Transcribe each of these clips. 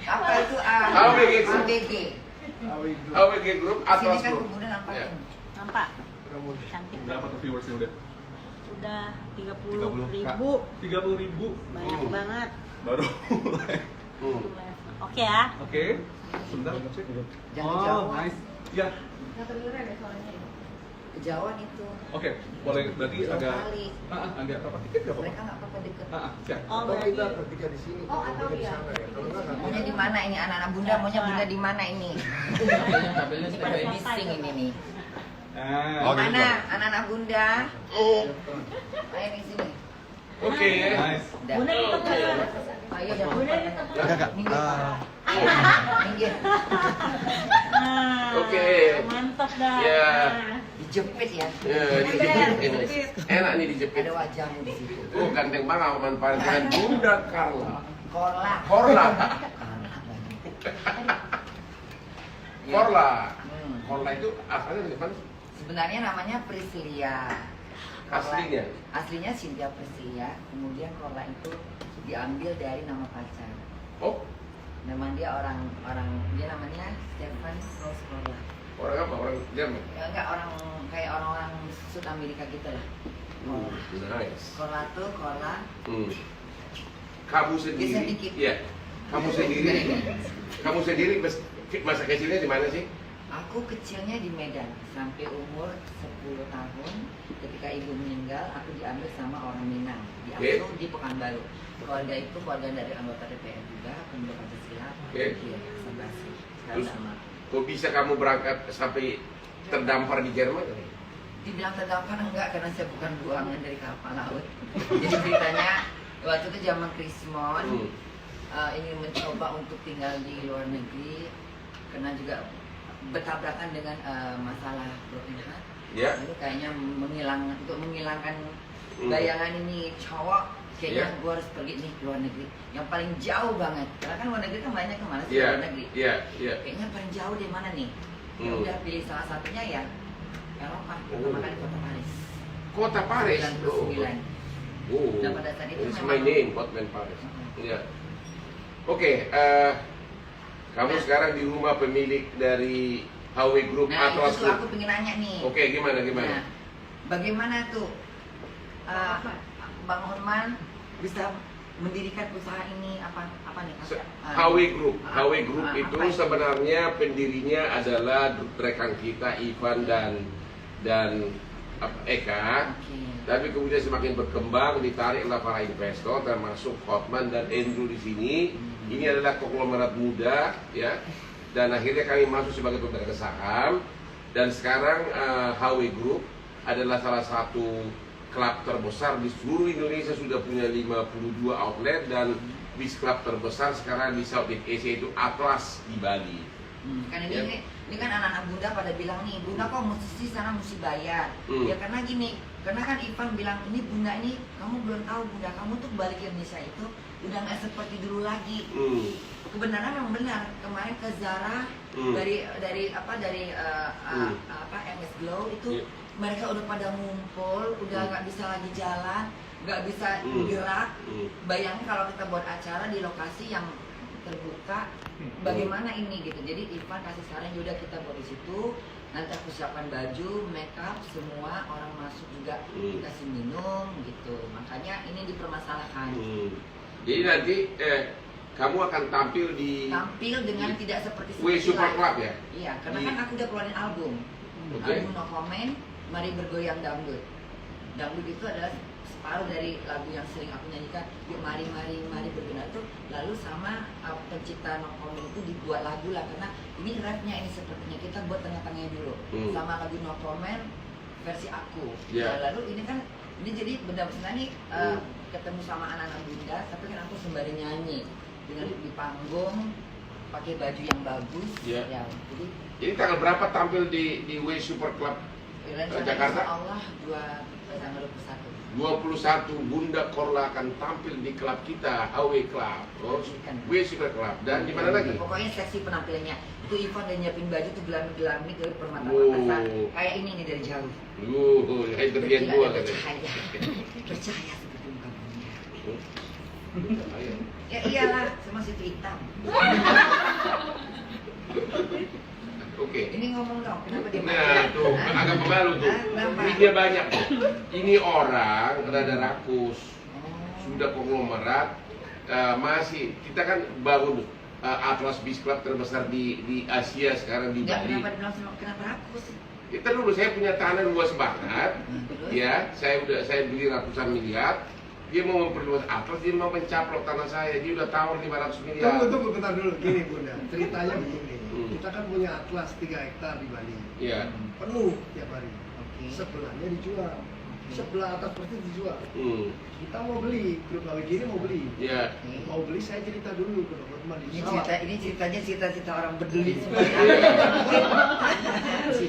Apa itu AWG Group Sini Atlas kan Group. kemudian nampakin. Ya. Nampak? Cantik. Berapa tuh viewersnya udah? Udah 30.000. 30.000. Banyak banget. Baru mulai. Oke ya. Oke. Sebentar cek. Jangan jauh. Nice. Ya. Kejauhan itu. Oke, boleh berarti Jauh agak kali. agak apa? Tiket enggak Mereka apa-apa. nggak apa-apa deket. Siap. Oh, berarti kita bertiga di sini. Oh, atau di iya. sana ya. Kalau enggak Maunya di mana ini anak-anak bunda? Maunya bunda di mana ini? Kabelnya sudah kayak bising ini nih. Oh, Di mana anak-anak bunda? Ayo di sini. Oke. Nice. Dah. Bunda di tengah. Ayo dah. Bunda di tengah. Enggak. Minggir. Nah, Oke. Mantap dah. Ya. Nah. Dijepit ya. Ya, dijepit ini. Enak nih dijepit. Ada wajahmu di situ. Oh, ganteng banget Oman Faris dengan Bunda Carla. Korla. Korla. Ya. Korla. Hmm. Korla itu asalnya dari mana? Sebenarnya namanya Priscilia. Korla- Aslinya? Aslinya Cynthia Priscilia. Kemudian Korla itu diambil dari nama pacar. Oh, Nama dia dia namanya Stefan Rose Korla. orang apa? Orang Jerman. Ya, enggak kayak orang-orang Sud Amerika gitu lah. Nice. Korla tuh Korla. Kamu sendiri, Sedikit. ya. Kamu sendiri masa kecilnya di mana sih? Aku kecilnya di Medan sampai umur 10 tahun. Ketika ibu meninggal, aku diambil sama orang Minang. Diasuh di Pekanbaru. Keluarga itu keluarga dari anggota DPR juga, pemuda Pancasila. Oke. Iya, Sabasi. Terus? Sama. Kok bisa kamu berangkat sampai terdampar di Jerman? Dibilang terdampar enggak, karena saya bukan buangan dari kapal laut. Jadi ceritanya waktu itu zaman Krismon ingin mencoba untuk tinggal di luar negeri, karena juga bertabrakan dengan masalah broken heart. Ya. Lalu kayaknya menghilangkan bayangan ini cowok, kayaknya gue harus pergi nih ke luar negeri yang paling jauh banget, karena kan luar negeri kan banyak kemana sih luar negeri. Iya. Kayaknya paling jauh di mana nih? Ya udah pilih salah satunya ya Eropa, pertama kali kota Paris. Kota Paris. 99. Oh. Dan pada saat itu It's memang- my name, Hotman Paris. Iya. Oke, kamu Nah. sekarang di rumah pemilik dari HW Group Nah Atlas itu tuh Group. aku pengen nanya nih. Oke, gimana? Nah, bagaimana tuh Bang Hotman bisa mendirikan usaha ini apa nih? HW Group itu apa itu? sebenarnya pendirinya adalah rekan kita Ivan dan Eka. Oke. Tapi kemudian semakin berkembang, ditariklah para investor termasuk Hotman dan Andrew di sini. Ini adalah konglomerat muda, ya. Dan akhirnya kami masuk sebagai pemegang saham. Dan sekarang HW Group adalah salah satu klub terbesar di seluruh Indonesia, sudah punya 52 outlet, dan bis klub terbesar sekarang di Southeast Asia itu Atlas di Bali. Kan Ya. ini kan anak-anak bunda pada bilang nih, bunda kok mesti sana mesti bayar. Ya karena gini, karena kan Ivan bilang ini bunda ini kamu belum tahu bunda, kamu tuh balik ke Indonesia itu udah nggak seperti dulu lagi. Kebenaran memang benar, kemarin ke Zara dari MS Glow itu mereka udah pada ngumpul, udah nggak bisa lagi jalan, nggak bisa gerak. Bayangin kalau kita buat acara di lokasi yang terbuka, bagaimana ini gitu. Jadi Ivan kasih saran, yaudah kita buat di situ. Nanti aku siapkan baju, make up, semua orang masuk juga dikasih minum gitu. Makanya ini dipermasalahkan. Jadi nanti kamu akan tampil Dengan tidak seperti W Super live. Club ya? Iya, karena Di- kan aku udah keluarin album. Oke. Album No Comment, Mari Bergoyang Dangdut. Dangdut itu adalah separuh dari lagu yang sering aku nyanyikan, yuk mari bergoyang itu. Lalu sama pencipta No Comment itu dibuat lagu lah, karena ini rapnya ini sepertinya kita buat tengah-tengahnya dulu. Sama lagu No Comment versi aku. Yeah. Nah, lalu ini kan ini jadi benar-benar nih ketemu sama anak-anak bunda, tapi kan aku sembari nyanyi dengan di panggung pakai baju yang bagus. Yeah. Ya, Jadi tanggal berapa tampil di W Super Club Jakarta? Insya Allah tanggal 21. 21 Bunda Korla akan tampil di klub kita, HW Club, W Super Club. Dan di mana lagi? Pokoknya seksi penampilannya. Itu Ivan udah nyiapin baju tuh gelami dari permata-mata. Kayak ini nih dari jauh. Kayak terlihat gua Bercahaya. katanya. Bercahaya seperti muka bunda. Ya iyalah, sama situ hitam. Oke. Ini ngomong dong, kenapa dia Nah, tuh agak pemalu tuh. Kenapa? Ini dia banyak. Ini orang rada rakus, sudah konglomerat, masih kita kan bangun Atlas Beach Club terbesar di Asia sekarang di Enggak, Bali. kenapa bilang sama kenapa rakus? Kita dulu saya punya tanah luas banget, Terus? ya. Saya beli ratusan miliar. Dia mau memperluas Atlas, dia mau mencaplok tanah saya. Dia udah tawar 500 miliar. Tunggu bentar dulu, gini Bunda. Ceritanya begini. Hmm. Kita kan punya Atlas 3 hektar di Bali. Iya. Penuh tiap hari. Oke. Sebelahnya dijual. Sebelah atas persis dijual. Hmm. Kita mau beli, grup KWG ini mau beli. Iya. Mau beli, saya cerita dulu ke teman-teman di pesawat. Ini ceritanya cita-cita orang peduli semuanya.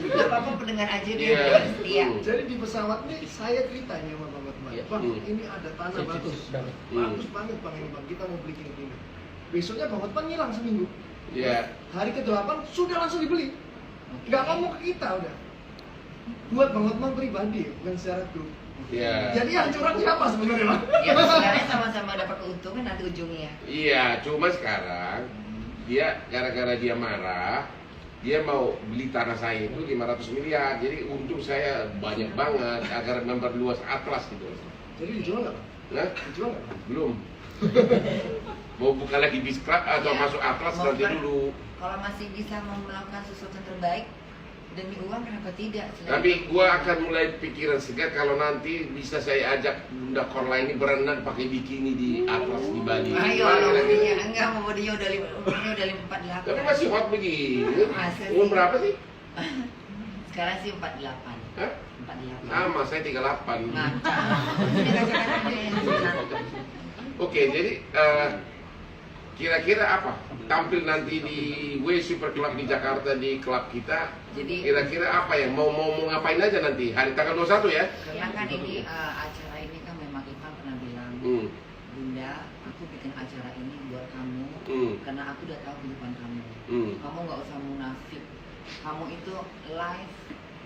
Gak apa-apa pendengar aja deh, Iya. pendengar setia. Jadi di pesawat nih saya ceritanya sama teman-teman. Iya. Bang, Hmm. ini ada tanah bagus. Bagus banget Bang ini Bang. Kita mau beli gini-gini. Besoknya Bang Hotman ngilang seminggu. Iya. Hari ke-8 sudah langsung dibeli. Nggak ngomong ke kita udah. Buat Bang Hotman pribadi, bukan secara grup. Iya. Jadi yang curang siapa sebenarnya Bang? Ya sebenarnya sama-sama dapat keuntungan nanti ujungnya. Iya, cuma sekarang dia gara-gara dia marah, dia mau beli tanah saya itu 500 miliar. Jadi untung saya banyak banget agar memperluas Atlas gitu. Jadi dijual nggak Bang? Nah, Dijual nggak Bang? belum. Mau buka lagi Beach Club atau Ya, masuk Atlas mau nanti kan- dulu. Kalau masih bisa melakukan sesuatu yang terbaik demi uang, kenapa tidak? Tapi gua akan mulai pikiran segar kalau nanti bisa saya ajak Bunda Korla ini berenang pakai bikini di Atlas di Bali. Ayo, Gimana lo kira-kira? bodinya enggak mau bodinya udah 48. Tapi masih hot begini. Masa sih? Umur berapa sih? Sekarang sih 48. Hah? 48. Sama, saya 38. Mantap. Ini kacang-kacang deh. Oke, jadi kira-kira apa? Tampil nanti di W Super Club di Jakarta di klub kita. Jadi Kira-kira apa ya? Mau ngapain aja nanti? Hari tanggal 21 ya? karena kan ini acara ini kan memang Ivan pernah bilang, Hmm. Bunda, aku bikin acara ini buat kamu Hmm. karena aku udah tahu kehidupan kamu. Hmm. Kamu nggak usah munafik. Kamu itu live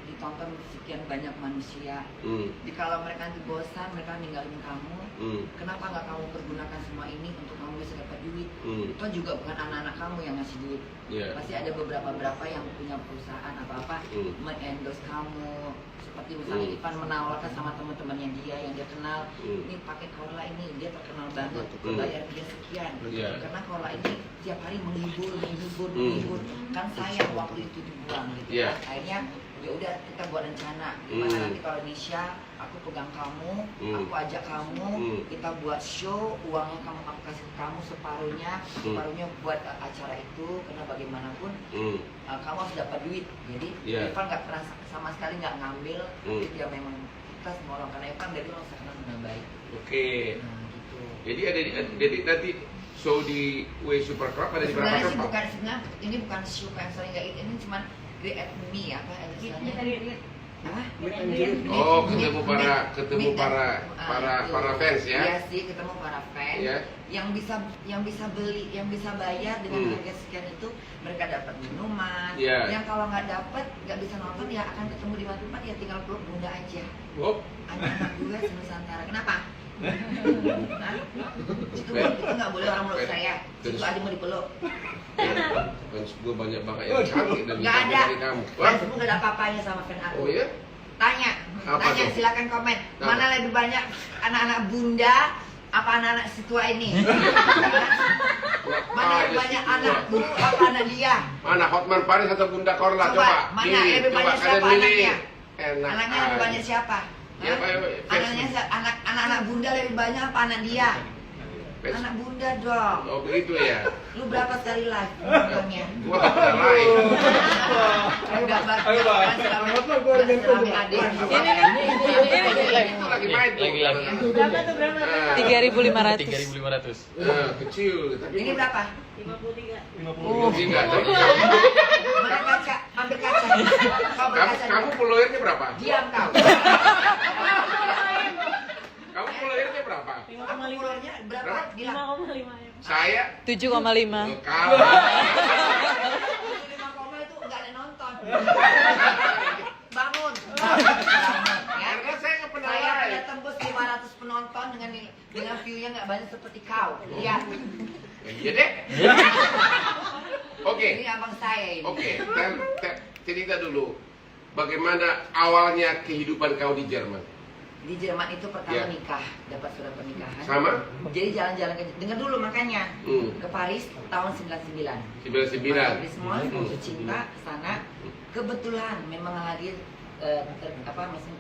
ditonton sekian banyak manusia. Hmm. Jadi kalau mereka nanti bosan, mereka ninggalin kamu. Hmm. Kenapa nggak kamu pergunakan semua ini untuk kamu bisa dapat duit? Hmm. Itu juga bukan anak-anak kamu yang ngasih duit. Iya. Pasti ada beberapa yang punya perusahaan apa-apa Hmm. mengendorse kamu. Seperti misalnya Ivan menawarkan sama teman-temannya dia yang dia kenal, Hmm. ini pakai Korla ini dia terkenal banget, Hmm. bayar dia sekian. Iya. Karena Korla ini tiap hari menghibur. Hmm. Kan sayang waktu itu dibuang gitu. Iya. Kan. Akhirnya ya udah kita buat rencana gimana Hmm. nanti kalau Indonesia aku pegang kamu, Hmm. aku ajak kamu, Hmm. kita buat show, uangnya kamu aku kasih ke kamu separuhnya buat acara itu karena bagaimanapun Hmm. kamu harus dapat duit. Jadi Iya. Evan nggak pernah sama sekali nggak ngambil, Hmm. jadi dia memang kita semua orang karena Evan dari orang sangat dengan baik. Oke. Nah, gitu. Jadi nanti show di W Super Club ada di berapa Sebenarnya sih tempat? bukan ini bukan show yang sering nggak ini cuma create me apa istilahnya? Hah? Oh, ketemu para fans ya? Iya sih, ketemu para fans. Iya. Yang bisa beli, yang bisa bayar dengan harga sekian itu mereka dapat minuman. Iya. Yang kalau nggak dapat, nggak bisa nonton ya akan ketemu di tempat ya tinggal peluk Bunda aja. Oh, Anak gue senusantara. Kenapa? Hah? Itu nggak boleh orang meluk saya. Itu ada mau dipeluk. fans gue banyak banget yang cantik dan Nggak cantik ada. dari kamu. Dan semua nggak ada apa-apanya sama fan aku. Oh iya? Tanya, Apa tuh? silakan komen. Apa? Mana lebih banyak anak-anak Bunda apa anak-anak si tua ini? Mana lebih banyak anakku apa anak dia? Mana Hotman Paris atau Bunda Korla? Coba, Coba, mana pilih. lebih banyak Coba siapa kalian pilih. anaknya? Enak Anaknya lebih aja. banyak siapa? Ya, Hah? Pak, Anaknya anak-anak Bunda lebih banyak apa anak dia? Fans. Anak Bunda dong. Oh begitu ya? Lu berapa kali live bilangnya? Gua gak pernah live. Enggak Ayo, Bang. selama adik. Itu lagi main tuh. Lagi. Berapa tuh berapa? Ah, 3.500. kecil, tapi Ini berapa? 53. 50. Enggak, tapi Mana kaca? Ambil kaca. Kau berkaca. kamu followernya berapa? Diam kau. Kamu followernya berapa? 5,5. Followernya berapa? Gila. 5,5 ya. Saya 7,5. kalah. 5 koma itu enggak ada nonton. Bangun. Ya. Karena saya nggak pernah Saya live. udah tembus 500 penonton dengan view-nya nggak banyak seperti kau. Lihat. Iya deh. Oke. Ini abang saya ini. Oke, cerita dulu. Bagaimana awalnya kehidupan kau di Jerman? Di Jerman itu pertama Ya. nikah, dapat surat pernikahan. Sama? Jadi jalan-jalan ke, dengar dulu makanya Hmm. ke Paris tahun 99. 99. Semua jatuh cinta ke sana. Kebetulan memang lagi mesin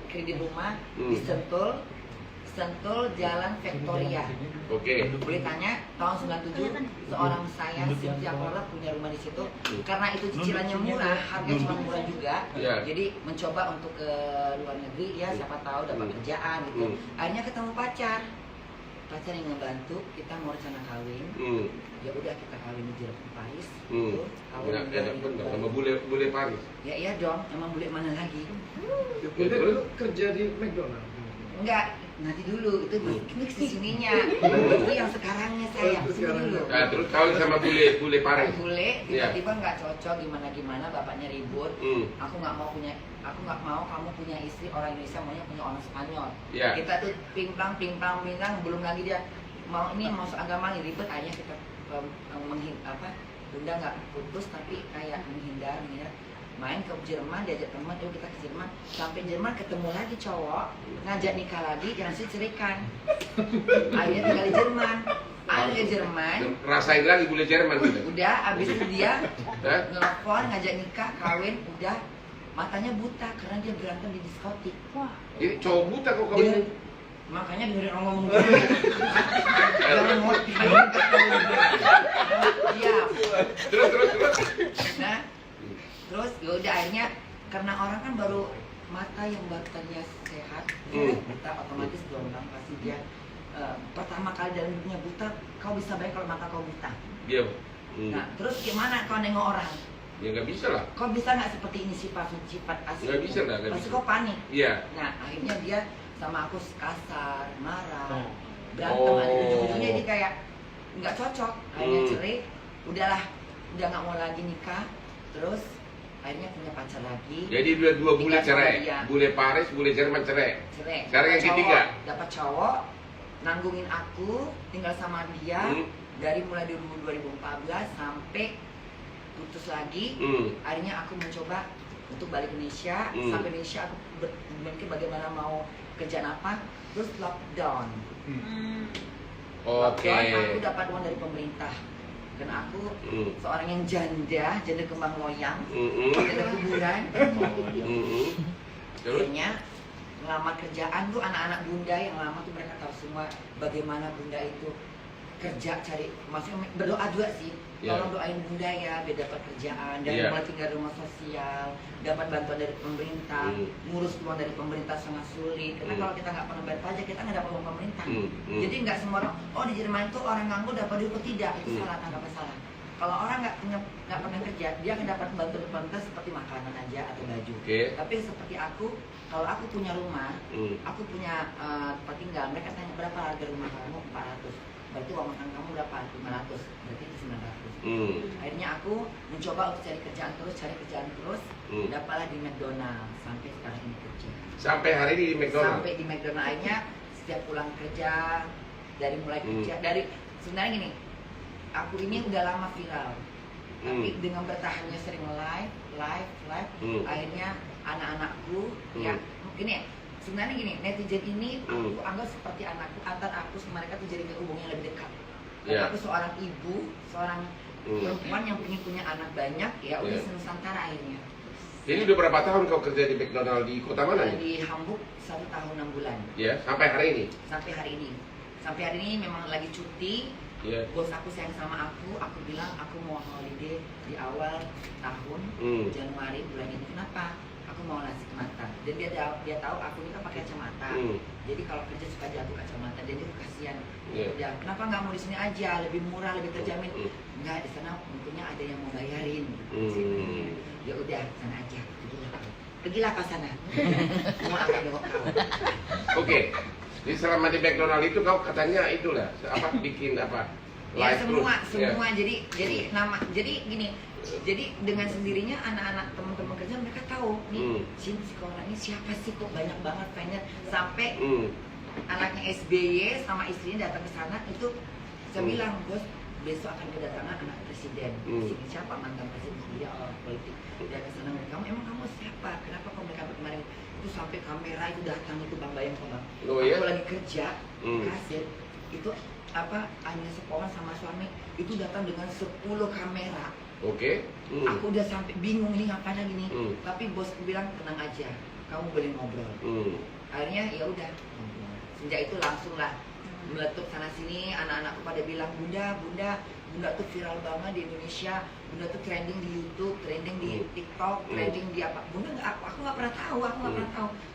kredit rumah di Sentul Jalan Victoria. Oke. Boleh tanya, tahun 97 seorang saya Cynthia Paula punya rumah di situ. Karena itu cicilannya murah, harga cuma murah juga. Ya. Jadi mencoba untuk ke luar negeri ya, siapa tahu dapat kerjaan gitu. Akhirnya ketemu pacar yang ngebantu, kita mau rencana kawin. Ya udah kita kawin di Paris. Gitu. Kawin Sama bule Paris. Ya iya dong, emang bule mana lagi? Bunda dulu kerja di McDonald. Enggak, nanti dulu itu kesininya. Itu yang sekarangnya sayang. Sini dulu. Nah, terus kawin sama bule Paris. Bule Iya. tiba-tiba nggak cocok gimana bapaknya ribut. Aku nggak mau kamu punya istri orang Indonesia, maunya punya orang Spanyol. Iya. Kita tuh pimplang belum lagi dia mau agama ribet, akhirnya kita Bunda nggak putus tapi kayak menghindar. Main ke Jerman, diajak teman, yuk kita ke Jerman. Sampai Jerman ketemu lagi cowok, ngajak nikah lagi, jangan ceraikan. Akhirnya tinggal di Jerman. Akhirnya di Jerman. Rasain lagi bule Jerman gitu. Udah, abis itu dia nelfon, ngajak nikah, kawin, udah matanya buta karena dia berantem di diskotik. Wah. Jadi cowok buta kok kawin. Makanya dengerin orang ngomong dulu. Jangan ngerti. Iya. Terus. Nah, terus yaudah akhirnya karena orang kan baru mata yang baru tadinya sehat, buta otomatis gelombang pasti dia pertama kali dalam dunia buta, kau bisa bayang kalau mata kau buta. Dia. Nah, terus gimana kau nengok orang? Ya nggak bisa lah. Kau bisa nggak seperti ini sifat asli? Nggak bisa lah. Pasti kau panik. Iya. Nah, akhirnya dia sama aku kasar, marah, berantem, ada ujung-ujungnya dia kayak nggak cocok, akhirnya cerai, udahlah, udah nggak mau lagi nikah, terus akhirnya punya pacar lagi. Jadi dua bule Nikah sama cerai, dia. bule Paris, bule Jerman cerai. Sekarang yang Dapat ketiga. dapat cowok, nanggungin aku, tinggal sama dia dari mulai 2014 sampai putus lagi. Akhirnya aku mencoba untuk balik ke Indonesia. Sampai Indonesia aku berpikir bagaimana mau kerjaan apa, terus lockdown. Oke. Lockdown, aku dapat uang dari pemerintah. Dan aku seorang yang janda kembang loyang, janda kuburan. Akhirnya ngelamar kerjaan tuh anak-anak bunda yang lama tuh mereka tahu semua bagaimana bunda itu kerja cari, maksudnya berdoa juga sih. Tolong doain bunda ya biar dapat kerjaan, dan mulai tinggal di rumah sosial, dapat bantuan dari pemerintah, ngurus uang dari pemerintah sangat sulit. Karena kalau kita nggak pernah bayar pajak, kita nggak dapat uang pemerintah. Jadi nggak semua orang, oh di Jerman itu orang nganggur dapat duit, tidak, itu salah, tanggapan salah. Kalau orang nggak pernah kerja, dia akan dapat bantuan dari pemerintah seperti makanan aja atau baju. Tapi seperti aku, kalau aku punya rumah, aku punya tempat tinggal, mereka tanya berapa harga rumah kamu, 400. Berarti uang makan kamu berapa? 500, berarti itu 900. Akhirnya aku mencoba untuk cari kerjaan terus, dapatlah di McDonald sampai sekarang ini kerja. Sampai hari ini di McDonald. Sampai di McDonald, akhirnya setiap pulang kerja, dari mulai kerja, dari sebenarnya gini, aku ini udah lama viral, tapi dengan bertahannya sering live, akhirnya anak-anakku ya gini. Sebenarnya gini, netizen ini aku anggap seperti anakku, antar aku sama mereka tuh jadi hubungan yang lebih dekat. Karena aku seorang ibu, seorang perempuan yang ingin punya anak banyak, ya udah senusantara akhirnya. Jadi udah berapa tahun kau kerja di McDonald di kota mana nih? Di Hamburg 1 tahun 6 bulan. Ya, sampai hari ini. Sampai hari ini memang lagi cuti. Bos aku sayang sama aku bilang aku mau holiday di awal tahun Januari bulan ini. Kenapa? Aku mau nasi ke mata. Dan dia tahu aku ini kan pakai kacamata. Jadi kalau kerja suka jatuh kacamata, dan dia kasihan. Ya, kenapa nggak mau di sini aja, lebih murah, lebih terjamin? Enggak, di sana untungnya ada yang mau bayarin. Ya udah, sana aja. Pergilah ke sana. Mau angkat bawa kau. Oke. Jadi selama di McDonald itu kau katanya itulah bikin apa? Ya Live semua. terus. Jadi gini. Jadi dengan sendirinya anak-anak teman-teman kerja mereka tahu nih si orang ini siapa sih, kok banyak banget fansnya, sampai anaknya SBY sama istrinya datang ke sana itu saya bilang, bos besok akan kedatangan anak presiden. Presiden siapa? Mantan presiden dia orang politik. Dia ke sana, kamu emang siapa? Kenapa kamu mereka kemarin itu sampai kamera itu datang itu Bang Bayang Bang. Oh, iya? Aku lagi kerja kasir itu apa Anya Sepohan sama suami itu datang dengan 10 kamera. Oke. Aku udah sampai bingung ini ngapain lagi nih. Tapi bosku bilang tenang aja, kamu boleh ngobrol. Akhirnya ya udah. Sejak itu langsung lah meletup sana sini, anak-anakku pada bilang bunda tuh viral banget di Indonesia, bunda tuh trending di YouTube, trending di TikTok, trending di apa. Bunda aku nggak pernah tahu,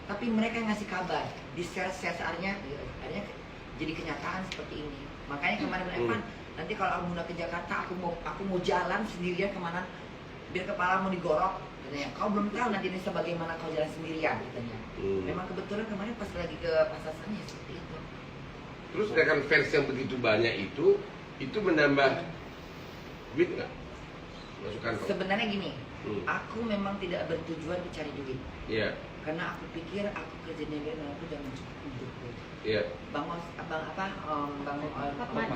tapi mereka yang ngasih kabar di share-nya, akhirnya jadi kenyataan seperti ini. Makanya kemarin Evan, nanti kalau bunda ke Jakarta, aku mau jalan sendirian kemana, biar kepala mau digorok. Katanya, kau belum tahu nanti Indonesia bagaimana kau jalan sendirian, katanya. Memang kebetulan kemarin pas lagi ke pasar sana seperti itu. Terus dengan fans yang begitu banyak itu menambah duit nggak? Masukkan kok. Sebenarnya gini, aku memang tidak bertujuan mencari duit. Iya. Karena aku pikir aku kerja di negara aku udah mencukupi hidupku. Iya. Bang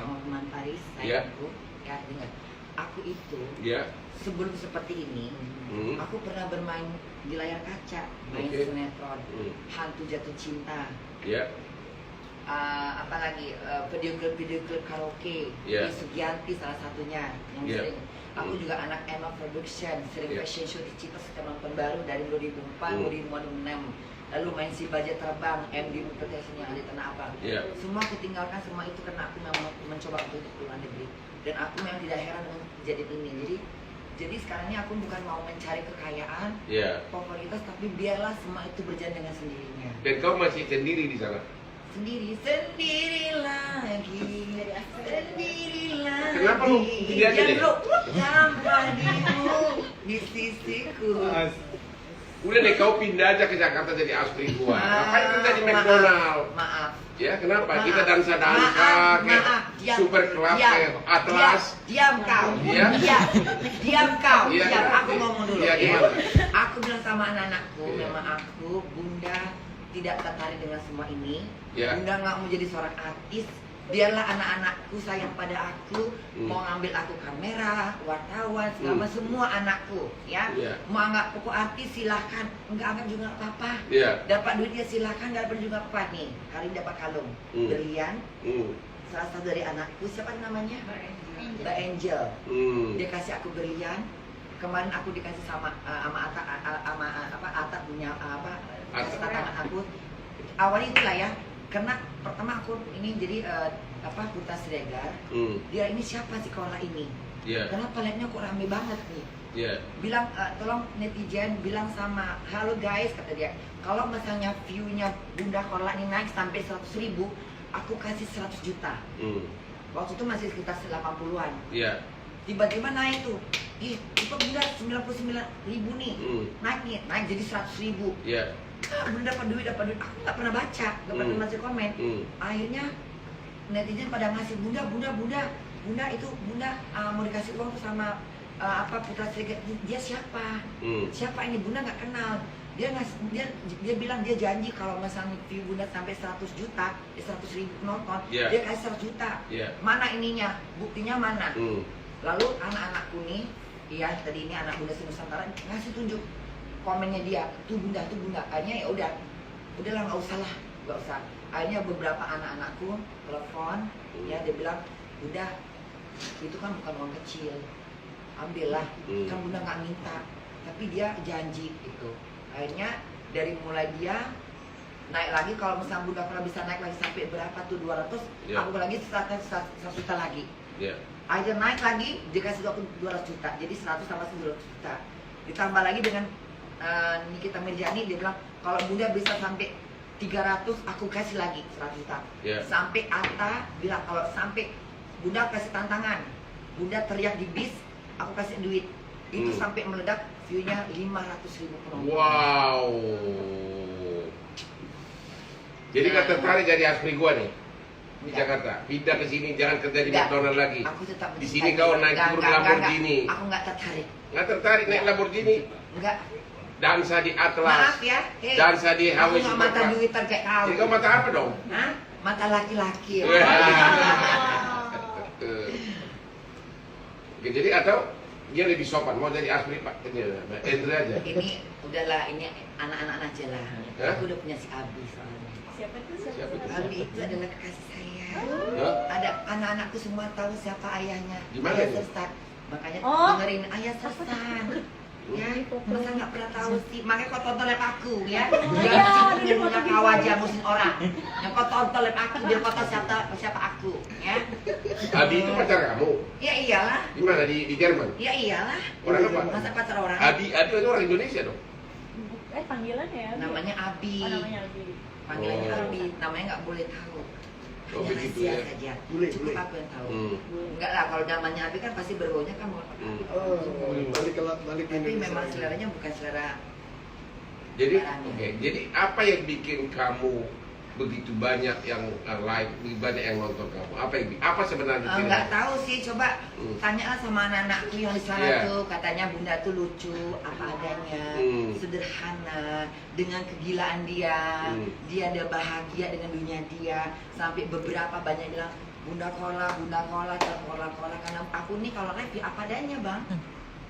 Hotman Paris, Iya. sayangku, ya dengar. Aku itu Iya. sebelum seperti ini, aku pernah bermain di layar kaca, main Oke. sinetron, Hantu Jatuh Cinta. Iya. Apalagi video klip karaoke, Yeah. Sugianti salah satunya yang Yeah. sering. Aku juga anak Emma Production, sering Yeah. fashion show di Cita penonton baru dari 2004, 2006. Lalu main si Baja Terbang, MD Entertainment yang ada di Tanah Abang. Yeah. Semua aku tinggalkan semua itu karena aku memang mencoba untuk keluar negeri. Dan aku memang tidak heran dengan kejadian ini. Jadi sekarang ini aku bukan mau mencari kekayaan, Iya. popularitas, tapi biarlah semua itu berjalan dengan sendirinya. Dan kau masih sendiri di sana. Sendiri lagi. Kenapa lu tidak ada deh? Tanpa dirimu di sisiku. Udah deh kau pindah aja ke Jakarta jadi Astri gua. Ngapain kerja di McDonald? Maaf. Ya kenapa? Maaf. Kita dansa-dansa Maaf, kayak diam. Super Club Diam. kayak Atlas. Diam kau. Iya. Diam kau. Iya. Diam. Aku ngomong dulu. Iya, ya. gimana? Aku bilang sama anak-anakku, Iya. memang aku, bunda tidak tertarik dengan semua ini. Iya. Bunda nggak mau jadi seorang artis. Biarlah anak-anakku sayang pada aku, mau ngambil aku kamera, wartawan, segala semua anakku, ya. Iya. Mau anggap pokok artis silahkan, enggak anggap juga nggak apa-apa. Iya. Dapat duitnya silahkan, dapat juga apa nih. Hari ini dapat kalung, berlian, salah satu dari anakku, siapa namanya? Mbak Angel. Dia kasih aku berlian. Kemarin aku dikasih sama Ata punya tangan aku. Awalnya itulah ya. Karena pertama aku ini jadi Putra Siregar. Dia ini siapa sih Korla ini? Iya. Kenapa liatnya kok rame banget nih? Iya. Bilang tolong netizen bilang sama halo guys kata dia. Kalau misalnya view-nya Bunda Korla ini naik sampai 100.000, aku kasih 100 juta. Waktu itu masih sekitar 80-an. Iya. Tiba-tiba naik tuh. Ih, itu Bunda 99.000 nih. Naik jadi 100.000. Iya. Bunda dapat duit. Aku nggak pernah baca, nggak pernah masih komen. Akhirnya netizen pada ngasih Bunda itu Bunda mau dikasih uang tuh sama Putra Siregar. Dia siapa? Siapa ini? Bunda nggak kenal. Dia bilang dia janji kalau misalnya view Bunda sampai 100 juta, 100.000 penonton, dia kasih 100 juta. Mana ininya? Buktinya mana? Lalu anak-anakku nih, iya tadi ini anak Bunda Nusantara ngasih tunjuk komennya dia, tuh bunda. Akhirnya ya udahlah nggak usah. Akhirnya beberapa anak-anakku telepon, ya dia bilang, udah itu kan bukan uang kecil, ambillah, kan Bunda nggak minta, tapi dia janji itu. Akhirnya dari mulai dia naik lagi, kalau misalnya Bunda pernah bisa naik lagi sampai berapa tuh 200, aku lagi 100 juta lagi. Akhirnya naik lagi, dikasih aku 200 juta, jadi 100 tambah 200 juta. Ditambah lagi dengan Nikita Mirjani, dia bilang kalau Bunda bisa sampai 300 aku kasih lagi 100 juta. Sampai Atta bilang kalau sampai Bunda kasih tantangan, Bunda teriak di bis, aku kasih duit. Itu sampai meledak view-nya 500.000 penonton. Wow. Jadi nggak tertarik jadi Astri gua nih di Jakarta, pindah ke sini, jangan kerja di McDonald lagi. Aku tetap di sini kau naik turun Lamborghini. Aku nggak tertarik. Nggak tertarik naik Lamborghini? Enggak. dansa di Maaf Atlas, ya, dansa di aku Hawaii nggak mata Supercard. duitan kayak kau. Jadi kau mata apa dong? Hah? Mata laki-laki. Wah. Oke, jadi atau dia lebih sopan, mau jadi asli Pak, ini Endre aja. Ini udahlah, ini anak-anak aja lah. Hah? Aku udah punya si Abi soalnya. Siapa tuh? Siapa itu? Abi itu adalah kekasih saya. Hah? Ada anak-anakku semua tahu siapa ayahnya. Di mana Ayah itu? Sersan. Makanya Oh. dengerin Ayah Sersan. Ya, masa nggak pernah tahu sih? Makanya kau tonton live aku ya. Jangan iya, sibuk punya kawan aja ngurusin orang. Yang kau tonton live aku biar kau tahu siapa aku, ya. Abi itu pacar kamu? Ya iyalah. Di mana? Di Jerman? Ya iyalah. Orang apa? Masa pacar orang? Abi itu orang Indonesia dong? Panggilan ya? Namanya Abi. Oh, namanya Abi. Panggilannya Oh. Abi. Namanya nggak boleh tahu. Oh, Hanya begitu rahasia ya. saja. Boleh, Cukup boleh. aku yang tahu. Hmm. Enggak lah, kalau namanya Abi kan pasti berbaunya kan mau. Oh, balik Tapi Indonesia memang lagi. seleranya bukan selera. Jadi, Barangnya. oke. Jadi apa yang bikin kamu begitu banyak yang like, begitu banyak yang nonton kamu? Apa sebenarnya? Nggak tahu sih, coba Hmm. tanyalah sama anak-anakku yang di sana Iya. tuh. Katanya bunda tuh lucu, apa adanya, sederhana, dengan kegilaan dia. Dia ada bahagia dengan dunia dia. Sampai beberapa banyak bilang, bunda kola, kola. Karena aku nih kalau live ya apa adanya bang.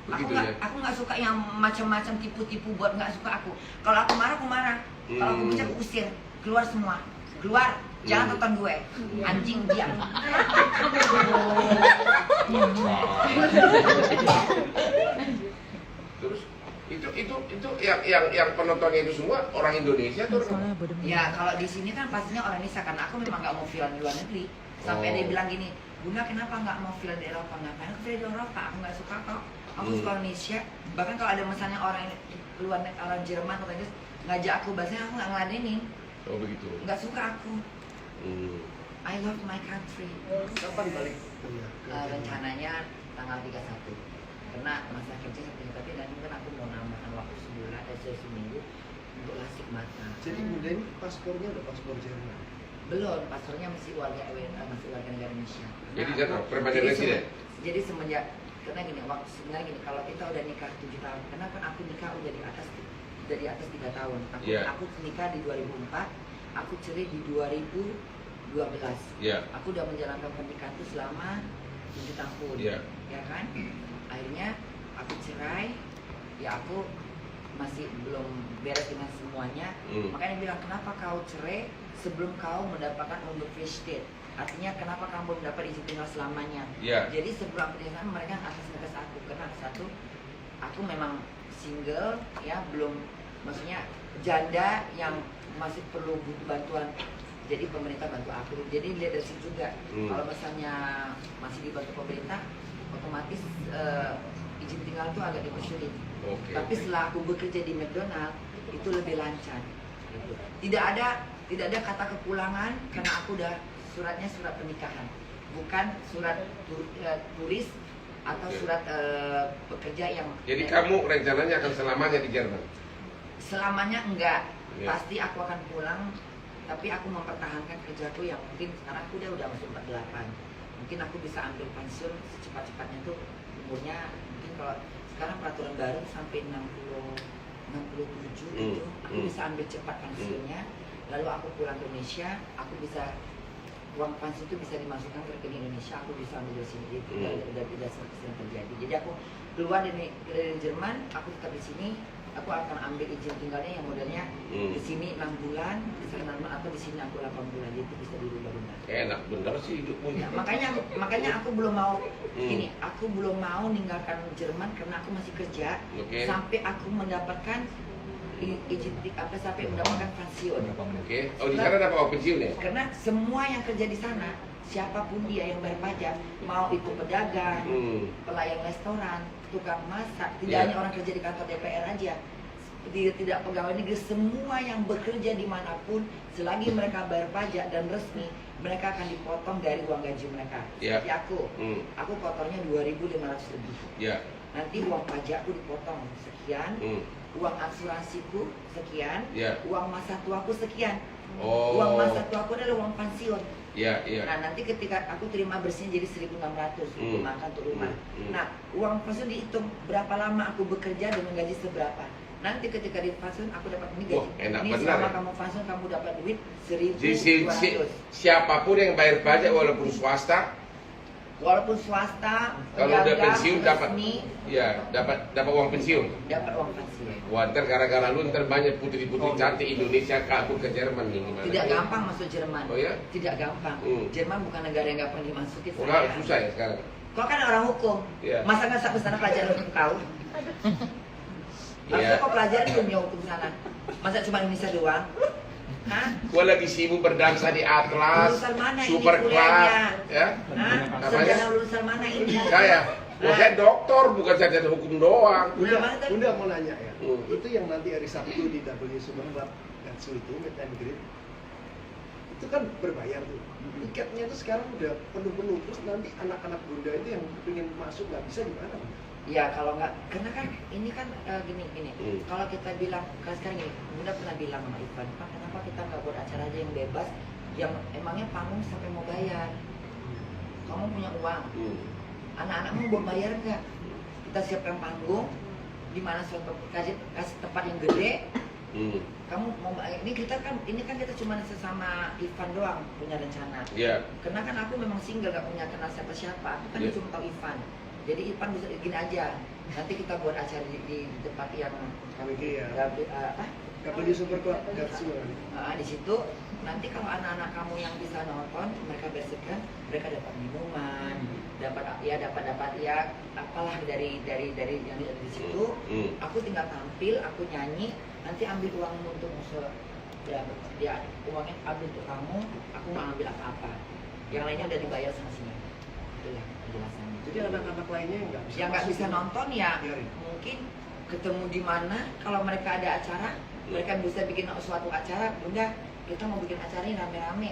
Begitu ya? Aku nggak suka yang macam-macam tipu-tipu buat nggak suka aku. Kalau aku marah, aku marah. Kalau aku benci, aku usir. Keluar semua. Keluar. Jangan tonton gue. Anjing diam. Terus itu yang penontonnya itu semua orang Indonesia tuh. Ya kalau di sini kan pastinya orang Indonesia, karena aku memang nggak mau film di luar negeri. Sampai ada yang bilang gini, bunda kenapa nggak mau film di Eropa? Ngapain aku film di Eropa? Aku nggak suka kok. Aku suka Indonesia. Bahkan kalau ada misalnya orang luar negeri, orang Jerman atau Inggris ngajak aku bahasanya, aku nggak ngeladenin. Oh begitu. Nggak suka aku. I love my country. Kapan balik? Rencananya tanggal 31. Karena masa kerja sampai tapi nanti kan aku mau nambahkan waktu sebulan seminggu untuk lasik mata. Jadi bunda ini paspornya udah paspor Jerman. Belum, paspornya masih warga negara Indonesia. Jadi Nah, jangan permanent jadi resident. jadi semenjak karena gini, waktu sebenarnya gini, kalau kita udah nikah 7 tahun, kenapa aku nikah udah di atas 3 tahun. Aku nikah di 2004, aku cerai di 2012. Aku udah menjalankan pernikahan itu selama 7 tahun. Ya kan? Akhirnya aku cerai, ya aku masih belum beres dengan semuanya. Makanya bilang, kenapa kau cerai sebelum kau mendapatkan untuk free state? Artinya kenapa kamu belum dapat izin tinggal selamanya? Jadi sebelum aku tinggal mereka atas aku, karena satu, aku memang single, ya belum, maksudnya janda yang masih perlu butuh bantuan. Jadi pemerintah bantu aku. Jadi lihat dari situ juga. Kalau misalnya masih dibantu pemerintah, otomatis izin tinggal itu agak dipersulit. Tapi setelah aku bekerja di McDonald itu lebih lancar. Gitu. Tidak ada kata kepulangan karena aku udah suratnya surat pernikahan, bukan surat turis atau surat pekerja yang. Jadi kamu rencananya akan selamanya di Jerman? Selamanya enggak. Pasti aku akan pulang. Tapi aku mempertahankan kerjaku yang mungkin sekarang aku udah masuk 48. Mungkin aku bisa ambil pensiun secepat-cepatnya tuh umurnya mungkin kalau sekarang peraturan baru sampai 67 gitu. Aku bisa ambil cepat pensiunnya. Lalu aku pulang ke Indonesia, aku bisa uang pensiun itu bisa dimasukkan ke rekening Indonesia, aku bisa ambil dari sini. Itu udah tidak sering terjadi. Jadi aku keluar dari Jerman, aku tetap di sini. Aku akan ambil izin tinggalnya yang modelnya di sini 6 bulan, di sana 6 bulan, atau di sini aku 8 bulan, itu bisa dirubah-rubah. Enak bener sih hidupmu. Ya, makanya aku belum mau gini, aku belum mau meninggalkan Jerman karena aku masih kerja sampai aku mendapatkan izin sampai mendapatkan pensiun. Oh di sana dapat pensiun ya? Karena semua yang kerja di sana, siapapun dia yang bayar pajak, mau itu pedagang, pelayan restoran, tukang masak, tidak hanya orang kerja di kantor DPR aja, tidak pegawai negeri, semua yang bekerja dimanapun, selagi mereka bayar pajak dan resmi, mereka akan dipotong dari uang gaji mereka. Seperti aku kotornya 2.500 lebih. Nanti uang pajakku dipotong sekian, uang asuransiku sekian, uang masa tuaku sekian. Uang masa tuaku adalah uang pensiun. Nah nanti ketika aku terima bersihnya jadi 1.600 untuk makan untuk rumah. Nah uang pensiun dihitung berapa lama aku bekerja dengan gaji seberapa. nanti ketika di fashion aku dapat ini Wah, gaji. enak Ini benar selama ya. kamu fashion kamu dapat duit Jadi 1.200. siapapun yang bayar pajak walaupun swasta, Walaupun swasta, kalau udah pedagang, pensiun dapat, resmi, ya dapat uang pensiun. dapat uang pensiun. Wah, ntar gara-gara lu ntar banyak putri-putri cantik Indonesia kabur ke Jerman nih gimana? Tidak gampang masuk Jerman. Oh ya? Tidak gampang. Jerman bukan negara yang nggak pernah dimasuki. Enggak, susah ya sekarang. Kau kan orang hukum. Iya. Masa nggak sampai sana pelajaran hukum kau? Harusnya Iya. kau pelajarin dunia hukum sana. Masa cuma Indonesia doang? Hah? Gua lagi sibuk berdansa di Atlas, Lulusan mana ini Super Club, kuliahnya? ya. Hah? Namanya? Sarjana lulusan mana ini? Saya, saya doktor bukan sarjana hukum doang. Bunda, Nah, mana- Bunda mau nanya ya, Hmm. itu yang nanti hari Sabtu di W Super Club Gatsu itu, meet and greet, itu kan berbayar tuh. Tiketnya tuh sekarang udah penuh-penuh, terus nanti anak-anak Bunda itu yang pengen masuk nggak bisa gimana? Ya kalau nggak, karena kan ini kan gini. Kalau kita bilang, sekarang gini, Bunda pernah bilang sama Ivan, Pak kenapa kita nggak buat acara aja yang bebas, yang emangnya panggung sampai mau bayar? Kamu punya uang, anak-anakmu mau bayar nggak? Kita siapkan panggung, di mana suatu kasih tempat yang gede. Kamu mau ini kita kan kita cuma sesama Ivan doang punya rencana. Iya. Karena kan aku memang single gak punya kenal siapa-siapa. Aku kan Iya. cuma tahu Ivan. Jadi Ivan bisa gini aja. Nanti kita buat acara di tempat yang KWG ya. apa? W Super Club Gatsu. Di situ nanti kalau anak-anak kamu yang bisa nonton, mereka bersihkan, mereka dapat minuman, dapat apalah dari yang di situ. Aku tinggal tampil, aku nyanyi, nanti ambil uangmu untuk musuh. Ya uangnya ambil untuk kamu, aku nggak ambil apa-apa. Yang lainnya udah dibayar sanksinya. Itulah penjelasannya. Jadi anak-anak lainnya yang nggak bisa. Yang nggak masuk bisa tuh. nonton ya Biarin. mungkin ketemu di mana. Kalau mereka ada acara, mereka bisa bikin suatu acara. Bunda, kita mau bikin acara ini rame-rame.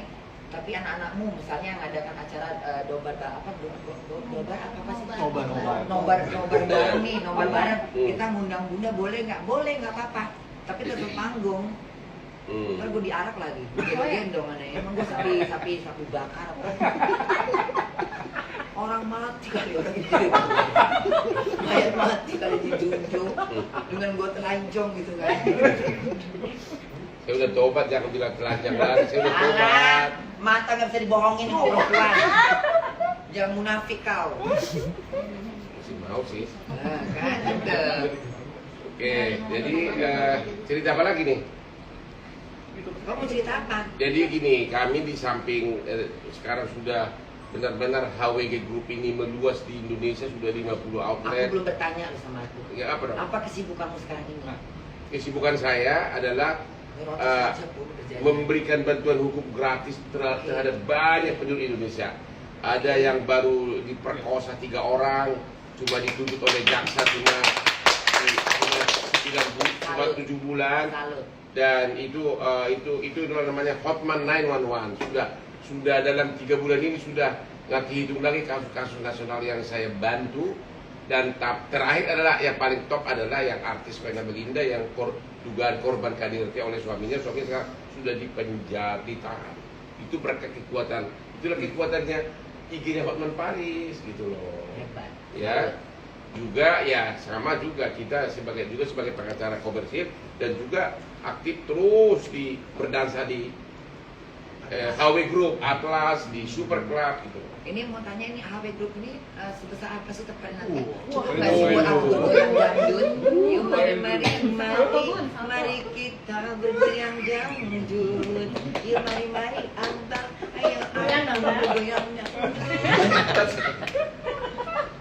Tapi anak-anakmu misalnya yang adakan acara nobar apa sih? Nobar bareng nih, nobar bareng. Kita ngundang Bunda boleh nggak? Boleh nggak apa-apa. Tapi tetap panggung. Ntar gue diarak lagi, gendong aneh. Emang gue sapi bakar apa? Orang mati kali orang itu. Mayat mati kali dijunjung dengan gue telanjang gitu kan. Saya udah tobat, jangan bilang telanjang lagi. Saya udah tobat. Alah, mata nggak bisa dibohongin sama perempuan. Jangan munafik kau. Masih mau sih. Nah, kan gitu. Oke, jadi cerita apa lagi nih? Kamu mau cerita apa? Jadi gini, kami di samping sekarang sudah benar-benar HWG Group ini meluas di Indonesia, sudah 50 Aku outlet. belum bertanya loh sama aku. Ya apa dong? Apa kesibukanmu sekarang ini? Kesibukan saya adalah Ngerotis aja, Bu, kerjanya. memberikan bantuan hukum gratis terhadap banyak penduduk Indonesia. Ada yang baru diperkosa 3 orang, cuma dituntut oleh jaksa cuma 7 bulan. Salut. Dan itu namanya Hotman 911. Sudah dalam 3 bulan ini sudah nggak dihitung lagi kasus-kasus nasional yang saya bantu. Dan terakhir adalah yang paling top adalah yang artis Vena Melinda yang dugaan korban KDRT oleh suaminya sekarang sudah dipenjara, ditahan. Itu berkat kekuatan, itulah kekuatannya IG-nya Hotman Paris gitu loh. Hebat. Ya, juga ya sama juga kita sebagai pengacara komersil dan juga aktif terus berdansa di HW Group, Atlas, di Super Club gitu. Ini mau tanya ini HW Group ini sebesar apa sih terkenalnya? Wah, Cukup nggak sih buat aku bergoyang dangdut? Yuk mari kita bergoyang dangdut. Yuk mari abang, ayo bergoyang dangdut.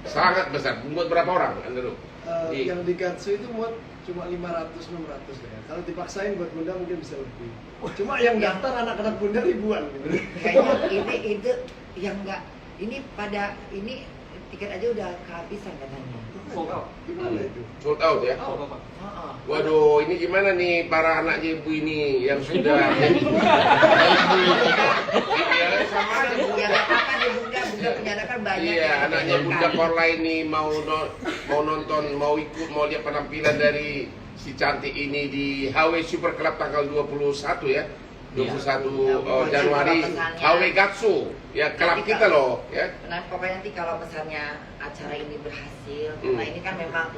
Sangat besar. Buat berapa orang Anda tuh? Yang di Gatsu itu muat cuma 500-600 ya. Kalau dipaksain buat Bunda mungkin bisa lebih. Cuma yang daftar anak-anak Bunda ribuan gitu. Kayaknya itu yang enggak ini tiket aja udah kehabisan katanya. Gimana itu? Sold out ya? Waduh, ini gimana nih para anak ibu ini yang sudah iya, sama aja Bu. Ya nggak apa-apa deh Bunda penjarakan banyak. Iya, yang anaknya kebanyakan. Bunda Korla ini mau nonton, mau ikut, mau lihat penampilan dari si cantik ini di HW Super Club tanggal 21 ya. 21 Januari HW Gatsu ya, klub Nanti kita kalau- loh ya. Nah pokoknya nanti kalau pesannya acara ini berhasil, karena ini kan memang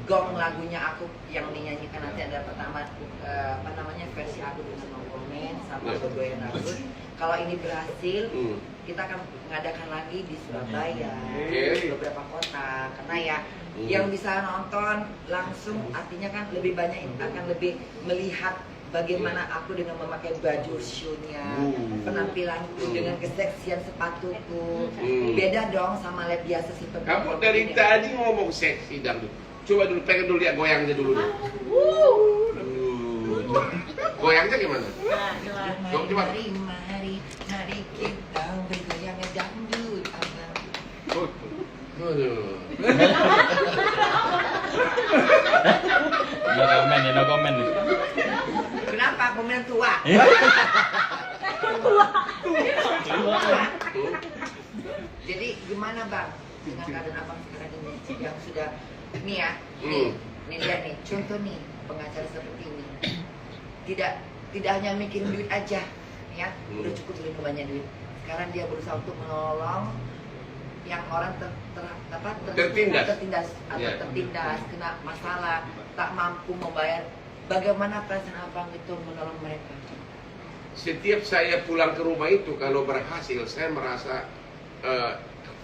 Gong lagunya aku yang dinyanyikan nanti ada pertama versi aku dengan No Comment sama Godoyan Agus. Kalau ini berhasil, kita akan mengadakan lagi di Surabaya, di beberapa kota. Karena ya yang bisa nonton langsung artinya kan lebih banyak akan lebih melihat bagaimana aku dengan memakai baju show-nya, penampilanku dengan keseksian sepatuku. Beda dong sama lab biasa seperti Kamu dari tadi ngomong seksi dangdut. Coba dulu, pengen dulu lihat goyangnya dulu nih. Goyangnya gimana? Coba. Mari kita bergoyang dangdut. No comment nih. Kenapa aku bilang tua? Jadi gimana bang dengan keadaan abang sekarang ini yang sudah nih ya, nih lihat nih, contoh nih pengacara seperti ini, tidak hanya mikirin duit aja, ya, udah cukup lebih banyak duit. Sekarang dia berusaha untuk menolong yang orang tertindas atau tertindas kena masalah, tak mampu membayar. Bagaimana perasaan abang itu menolong mereka? Setiap saya pulang ke rumah itu, kalau berhasil, saya merasa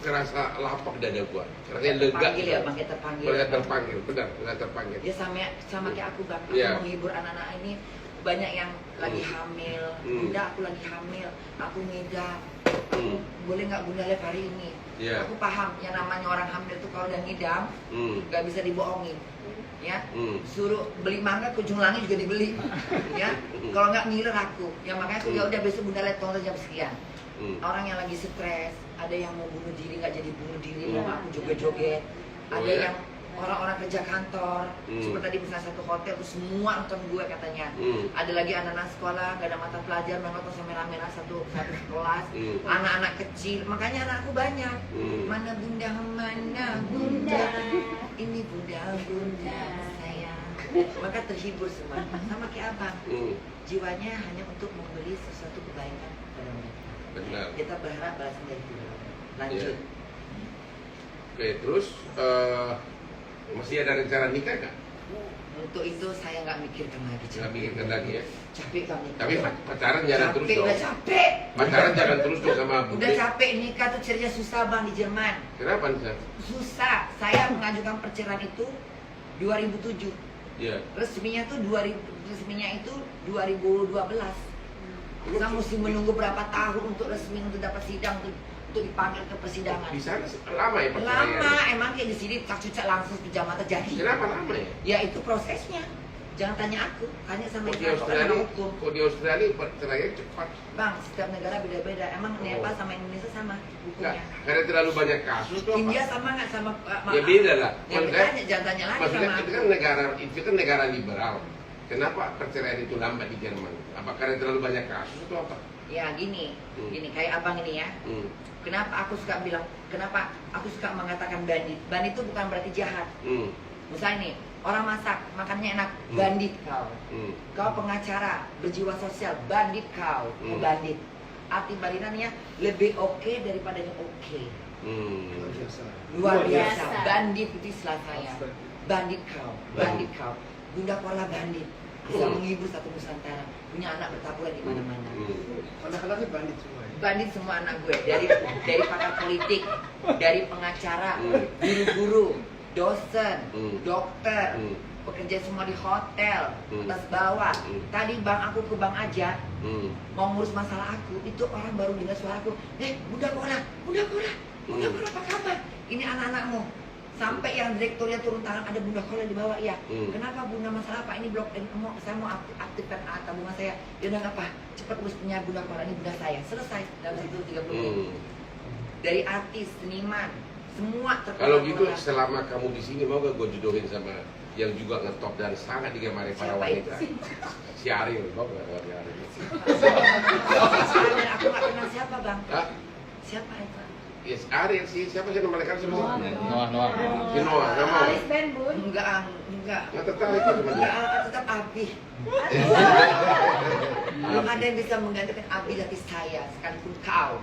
kerasa lapak dada gua. Rasanya lega. Terpanggil ya bang, terpanggil. Terpanggil, benar, terpanggil. Ya sama kayak aku bang, aku menghibur anak-anak ini. Banyak yang lagi hamil, bunda aku lagi hamil, aku ngidam. Boleh nggak bunda live hari ini? Aku paham, yang namanya orang hamil itu kalau udah ngidam, nggak bisa dibohongin. Ya, suruh beli mangga ke ujung langit juga dibeli, ya. Kalau nggak ngiler aku, ya makanya aku ya udah besok bunda live tolong jam sekian. Orang yang lagi stres, ada yang mau bunuh diri nggak jadi bunuh diri, mau aku joget-joget, ada yang orang-orang kerja kantor, seperti tadi misalnya satu hotel tuh semua nonton gue katanya. Ada lagi anak-anak sekolah nggak ada mata pelajaran, nonton sama merah-merah satu kelas, anak-anak kecil, makanya anakku banyak. Mana bunda, ini bunda sayang. Maka terhibur semua, sama kayak abang. Jiwanya hanya untuk membeli sesuatu kebaikan pada mereka. Benar. Kita berharap balasan dari Tuhan. Lanjut. Oke, terus masih ada rencana nikah nggak? Untuk itu saya nggak mikirkan lagi. Nggak mikirkan lagi ya? Capek kami. Tapi pacaran jangan terus dong. Udah capek. Pacaran jangan terus dong sama Budi. Udah capek, nikah tuh ceritanya susah bang di Jerman. Kenapa Nisa? Susah. Saya mengajukan perceraian itu 2007. Iya. Resminya itu 2012. Saya mesti menunggu berapa tahun untuk resmi untuk dapat sidang untuk dipanggil ke persidangan. Di sana lama ya perceraian? Lama, emang kayak di sini tak cucak langsung pejama terjadi. Kenapa lama ya? Ya itu prosesnya. Jangan tanya aku, tanya sama Kok di yang Australia, hukum. kok di Australia perceraian cepat? Bang, setiap negara beda-beda. Emang Nepal sama Indonesia sama Nggak, hukumnya. karena terlalu banyak kasus tuh apa? India sama nggak sama? Ya beda lah. Ya makanya jangan tanya lagi maksudnya sama itu aku. kan negara liberal. Kenapa perceraian itu lambat di Jerman? Apa karena terlalu banyak kasus atau apa? Ya gini kayak abang ini ya. Kenapa aku suka bilang, kenapa aku suka mengatakan bandit? Bandit itu bukan berarti jahat. Misalnya nih, orang masak, makannya enak, bandit kau. Kau pengacara, berjiwa sosial, bandit kau, bandit. Arti bandinannya lebih oke daripada yang oke. Luar biasa. Bandit itu istilah saya. Bandit kau, bandit kau. Bunda Kola bandit. Bisa menghibur satu Nusantara. Punya anak bertaburan di mana-mana. Anak-anaknya bandit semua ya? Bandit semua anak gue. Dari pakar politik, dari pengacara, guru-guru, dosen, dokter, pekerja semua di hotel, atas bawah. Tadi bang aku ke bank aja, mau ngurus masalah aku, itu orang baru dengar suara aku. Bunda Kola apa kabar? Ini anak-anakmu. Sampai yang direkturnya turun tangan, ada Bunda Kola di bawah, ya. Kenapa Bunda, masalah apa? Ini blok dan saya mau aktifkan tabungan saya. Ya udah nggak apa, cepat urus punya Bunda Kola, ini Bunda saya. Selesai dalam situ 30 menit. Dari artis, seniman, semua terkenal. Kalau gitu selama kamu di sini mau gak gue jodohin sama yang juga ngetop dan sangat digemari para wanita? Si Ariel, mau gak si Ariel? Aku nggak kenal siapa bang. Siapa itu? Yes, Ariel sih. Siapa sih nama mereka? Noah. Si Noah, nggak mau? Alis Ben Bun. Enggak. Nggak tertarik sama dia? Enggak, tetap Abi. Belum ada yang bisa menggantikan Abi dari saya, sekalipun kau.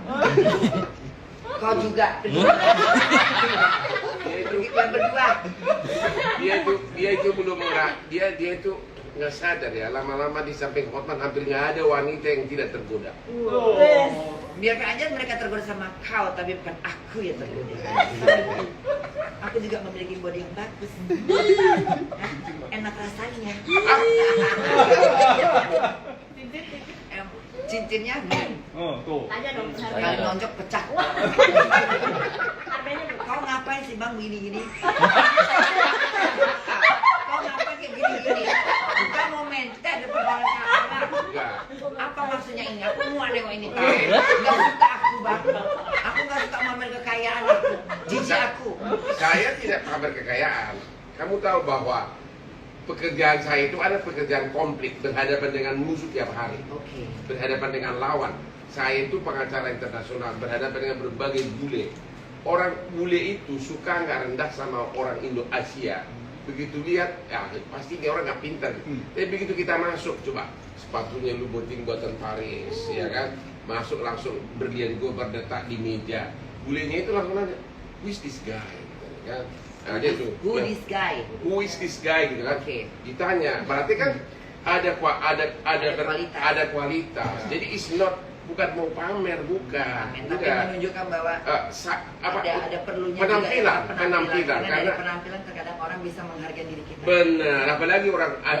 Kau juga. Pergi kalian berdua. dia itu belum dia itu nggak sadar ya, lama-lama di samping Hotman hampir nggak ada wanita yang tidak tergoda. Biarkan aja mereka tergoda sama kau, tapi bukan aku yang tergoda. Aku juga memiliki body yang bagus. Enak rasanya. Cincinnya Oh, tuh. Tanya dong kali harganya. nonjok pecah. Harganya Kau ngapain sih bang gini-gini? Kau ngapain kayak gini-gini? Bukan mau minta ada pergaulan apa? Enggak. Apa maksudnya ini? Aku mau nengok ini kau. Gak suka aku bang. Aku gak suka pamer kekayaan aku. Jijik aku. Saya tidak pamer kekayaan. Kamu tahu bahwa pekerjaan saya itu ada pekerjaan komplit, berhadapan dengan musuh tiap hari, Oke. berhadapan dengan lawan. Saya itu pengacara internasional, berhadapan dengan berbagai bule. Orang bule itu suka nggak rendah sama orang Indo-Asia. Begitu lihat, ya pasti ini orang nggak pintar. Tapi begitu kita masuk, coba sepatunya Louboutin buatan Paris, ya kan? Masuk langsung berlian gue berdetak di meja. Bulenya itu langsung nanya, who is this guy? Gitu, kan? Nah, dia tuh. Who this guy? Who is this guy gitu kan? Oke. Ditanya, berarti kan ada kualitas. ada kualitas. Jadi it's not bukan mau pamer, bukan. Tapi menunjukkan bahwa ada perlunya penampilan, juga penampilan dari karena penampilan terkadang orang bisa menghargai diri kita. benar, apalagi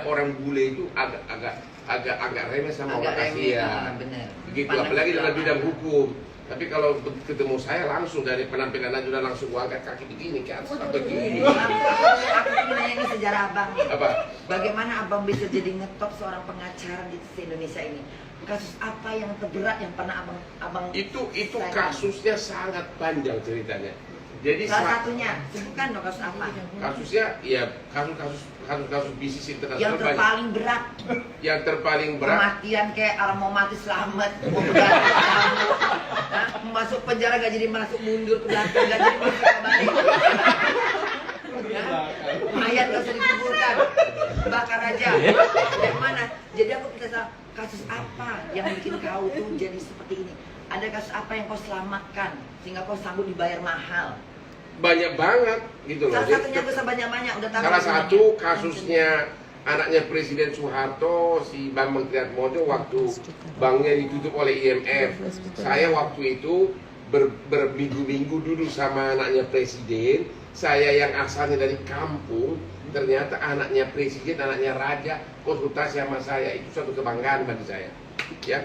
orang bule itu agak remeh sama Agak orang remeh, Asia. benar. Begitu, Pandang apalagi dalam sebelah bidang mata. hukum. Tapi kalau ketemu saya langsung dari penampilan aja udah langsung gua angkat kaki begini kan, begini. Aku ingin nanya ini sejarah abang nih. Apa? Bagaimana abang bisa jadi ngetop seorang pengacara di Indonesia ini? Kasus apa yang terberat yang pernah abang Itu selesaikan? kasusnya sangat panjang ceritanya. Jadi Salah satunya, sebutkan dong kasus apa? kasusnya ya kasus bisnis internasional Yang banyak. terpaling berat, Yang terpaling berat kematian kayak orang mau mati selamat, mau berangkat selamat. Hah? Masuk penjara gak jadi masuk, mundur ke belakang gak jadi masuk ke balik. Ya? Mayat gak usah dikuburkan, bakar aja. Yang mana? Jadi aku kita kasus apa yang bikin kau tuh jadi seperti ini? Ada kasus apa yang kau selamatkan sehingga kau sanggup dibayar mahal? banyak banget gitu loh. Salah satunya bisa banyak-banyak, udah tahu. Salah semuanya. satu kasusnya anaknya Presiden Soeharto, si Bambang Triatmojo, waktu banknya ditutup oleh IMF. Saya waktu itu berminggu-minggu duduk sama anaknya Presiden. Saya yang asalnya dari kampung, ternyata anaknya Presiden, anaknya Raja konsultasi sama saya. Itu suatu kebanggaan bagi saya. Ya,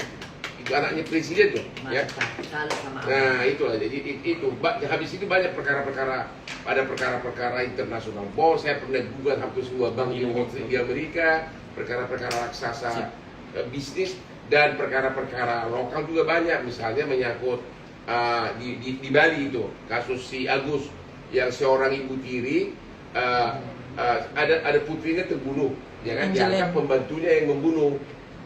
itu anaknya Presiden tuh. Ya. Salut sama abang. Nah itulah, jadi itu habis itu banyak perkara-perkara, ada perkara-perkara internasional. Saya pernah gugat hampir semua bank di Amerika, perkara-perkara raksasa bisnis, dan perkara-perkara lokal juga banyak. Misalnya menyangkut di Bali itu kasus si Agus yang seorang ibu tiri, ada putrinya terbunuh, ya kan? Dianggap pembantunya yang membunuh,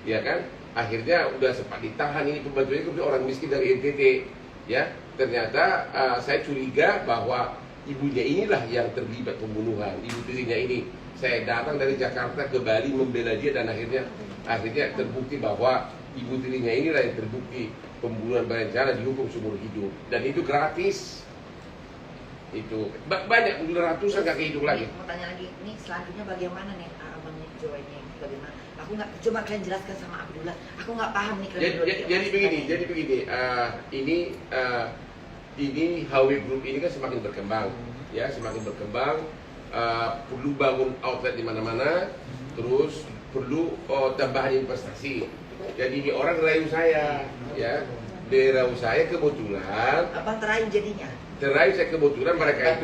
ya kan? Akhirnya udah sempat ditahan, ini pembantunya kemudian orang miskin dari NTT, ya. Ternyata saya curiga bahwa ibunya inilah yang terlibat pembunuhan, ibu tirinya ini. Saya datang dari Jakarta ke Bali membela dia, dan akhirnya terbukti bahwa ibu tirinya inilah yang terbukti pembunuhan berencana, dihukum seumur hidup, dan itu gratis. Itu banyak, ratusan nggak kehitung lagi. Mau tanya lagi, ini selanjutnya bagaimana nih abangnya Joy-nya? Bagaimana? Aku nggak, coba kalian jelaskan sama Abdullah. Aku nggak paham nih kalian. Jadi begini, ini HW Group ini kan semakin berkembang, ya semakin berkembang. Perlu bangun outlet di mana-mana, terus perlu tambahan investasi. Jadi ini orang rayu saya, ya, rayu saya kebetulan. Abang terakhir jadinya. Terakhir saya kebetulan mereka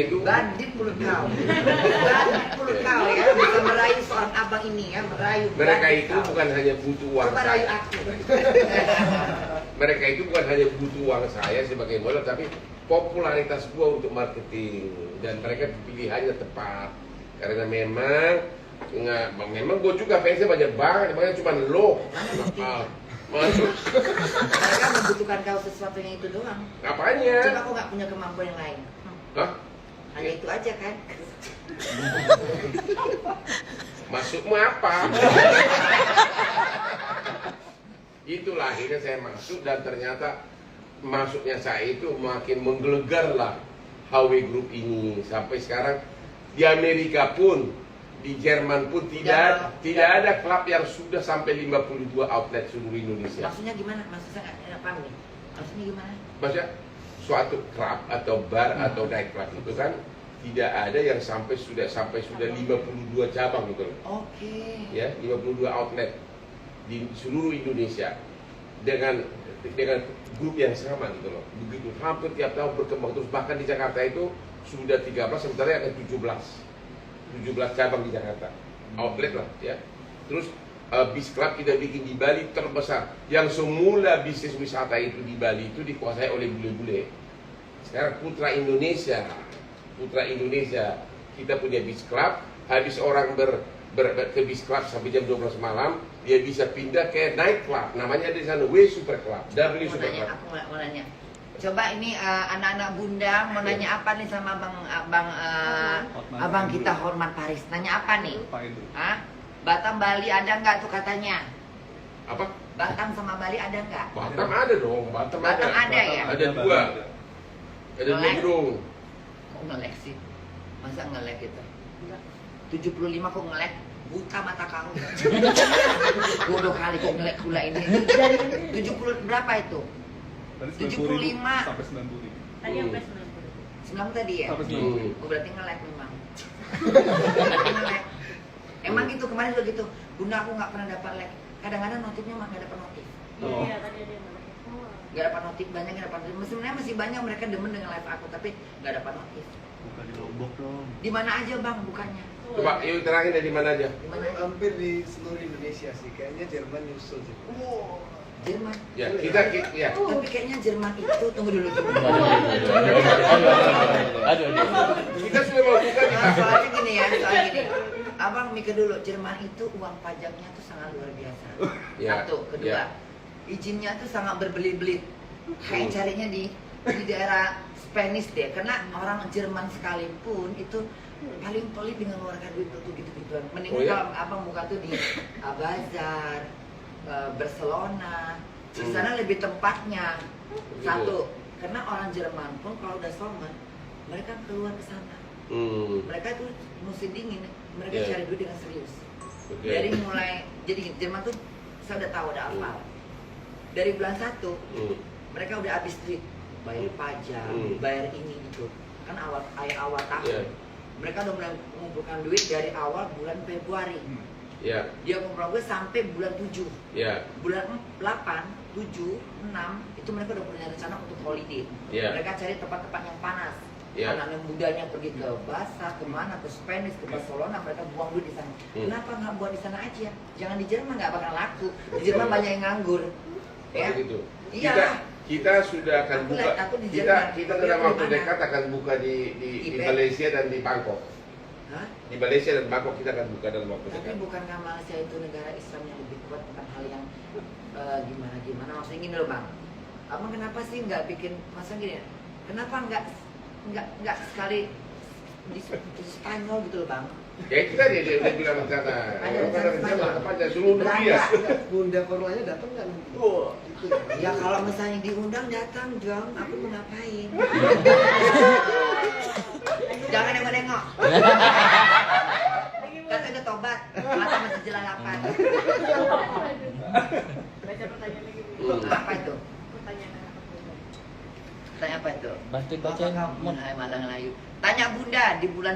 itu Bandit mulut kau. Bandit mulut kau ya, bisa merayu seorang abang ini ya, merayu. mereka bandit itu kau. bukan hanya butuh uang Coba rayu saya. aku. Mereka itu bukan hanya butuh uang saya sebagai modal, tapi popularitas gua untuk marketing, dan mereka pilihannya tepat karena memang gua juga fansnya banyak banget, makanya cuma lo. Masuk. Mereka membutuhkan kau sesuatu yang itu doang. Apanya? Coba kau nggak punya kemampuan yang lain. Hah? Hanya itu aja kan? Masukmu apa? Itulah akhirnya saya masuk, dan ternyata masuknya saya itu makin menggelegar lah HW Group ini. Sampai sekarang Di Amerika pun, di Jerman pun tidak ada klub yang sudah sampai 52 outlet seluruh Indonesia. Maksudnya gimana? Maksudnya nggak paham nih. Maksudnya gimana? Maksudnya suatu klub atau bar atau night club itu kan tidak ada yang sudah 52 cabang gitu loh. Oke. Ya, 52 outlet di seluruh Indonesia dengan grup yang sama gitu loh. Begitu hampir tiap tahun berkembang terus, bahkan di Jakarta itu sudah 13, sementara ada 17 cabang di Jakarta, outlet lah ya. Terus bis club kita bikin di Bali terbesar, yang semula bisnis wisata itu di Bali itu dikuasai oleh bule-bule. Sekarang Putra Indonesia kita punya bis club, habis orang ke bis club sampai jam 12 malam, dia bisa pindah ke night club, namanya di sana W Super Club, W Super Club. Aku mau nanya. Coba ini anak-anak bunda mau nanya apa nih sama abang kita Hormat Paris. Nanya apa nih? Apa itu? Hah? Batam Bali ada nggak tuh katanya? Apa? Batam sama Bali ada nggak? Batam ada dong, Batam Batam ada ya? Ada dua. Ada dua Ngelek? gedung. Kok ngelek sih? Masa ngelek gitu? 75 kok ngelek? Buta mata kamu. Bodoh kali kok ngelek gula ini. 70 berapa itu? Tadi 75. 90.000 sampai 90.000. Tadi sampai 90. 9 tadi ya? Sampai 90.000. Oh, berarti ngelek memang. Ngelek. Emang gitu, kemarin juga gitu. Bunda aku nggak pernah dapat lek. Kadang-kadang notifnya mah nggak dapat notif. Oh. Iya, tadi ada yang mana? Nggak dapat notif, banyak nggak dapat notif. Sebenarnya masih banyak mereka demen dengan live aku, tapi nggak dapat notif. Buka di Lombok dong. Di mana aja bang bukannya? Coba yuk terangin dari mana aja. Di mana aja? Hampir di seluruh Indonesia sih, kayaknya Jerman nyusul sih. Jerman. Ya, kita ya. Tapi kayaknya Jerman itu tunggu dulu. Aduh. Kita sudah mau buka di Soalnya gini ya, soalnya gini. Abang mikir dulu, Jerman itu uang pajaknya tuh sangat luar biasa. Ya, Satu, kedua, ya. izinnya tuh sangat berbelit-belit. Kayak carinya di daerah Spanish deh, karena orang Jerman sekalipun itu paling pelit dengan mengeluarkan duit untuk gitu-gituan. Mending Oh, ya? kalau abang buka tuh di Bazar, Barcelona, di sana lebih tempatnya. Begitu. Satu, karena orang Jerman pun kalau udah somen, mereka keluar ke sana. Mereka tuh musim dingin, mereka Yeah. cari duit dengan serius. Oke. Dari mulai, jadi Jerman tuh saya udah tahu, udah hafal. Dari bulan 1, mereka udah habis duit, bayar pajak, bayar ini gitu. Kan awal tahun. Yeah. Mereka udah mulai mengumpulkan duit dari awal bulan Februari. Ya, Dia ngumpulkan duit sampai bulan 7. ya, Bulan 8, 7, 6 itu mereka udah punya rencana untuk holiday. ya, Mereka cari tempat-tempat yang panas. ya. Anak mudanya pergi ke Basak, kemana, ke Spanish, ke Barcelona, mereka buang duit di sana. Kenapa nggak buat di sana aja? Jangan di Jerman, nggak bakal laku. Di Jerman banyak yang nganggur. Ya, Begitu. iya. Kita sudah akan Aku buka. lihat, aku di Jerman. Kita Tapi dalam aku waktu di mana? dekat akan buka di Tibet. Malaysia dan di Bangkok. Hah? Di Malaysia dan Bangkok kita akan buka dalam waktu Tapi dekat. bukankah Malaysia itu negara Islam yang lebih kuat, bukan hal yang gimana? Maksudnya gini loh bang. Abang kenapa sih nggak bikin, masa gini ya? Kenapa nggak sekali di Spanyol gitu loh bang? Ya itu tadi dia bilang rencana. Ada Orang ada rencana rencana. apa aja seluruh dunia. Belanda. Bunda Korlanya datang kan? Itu ya. Ya kalau misalnya diundang datang Jong, aku mau ngapain? Jangan nengok-nengok. Kata udah tobat, mata masih jelalapan. Baca pertanyaan lagi. Apa itu? Pertanyaan apa? Tanya apa itu? Bantuin Bapak bacain. kamu Hai Malang Layu. Tanya Bunda di bulan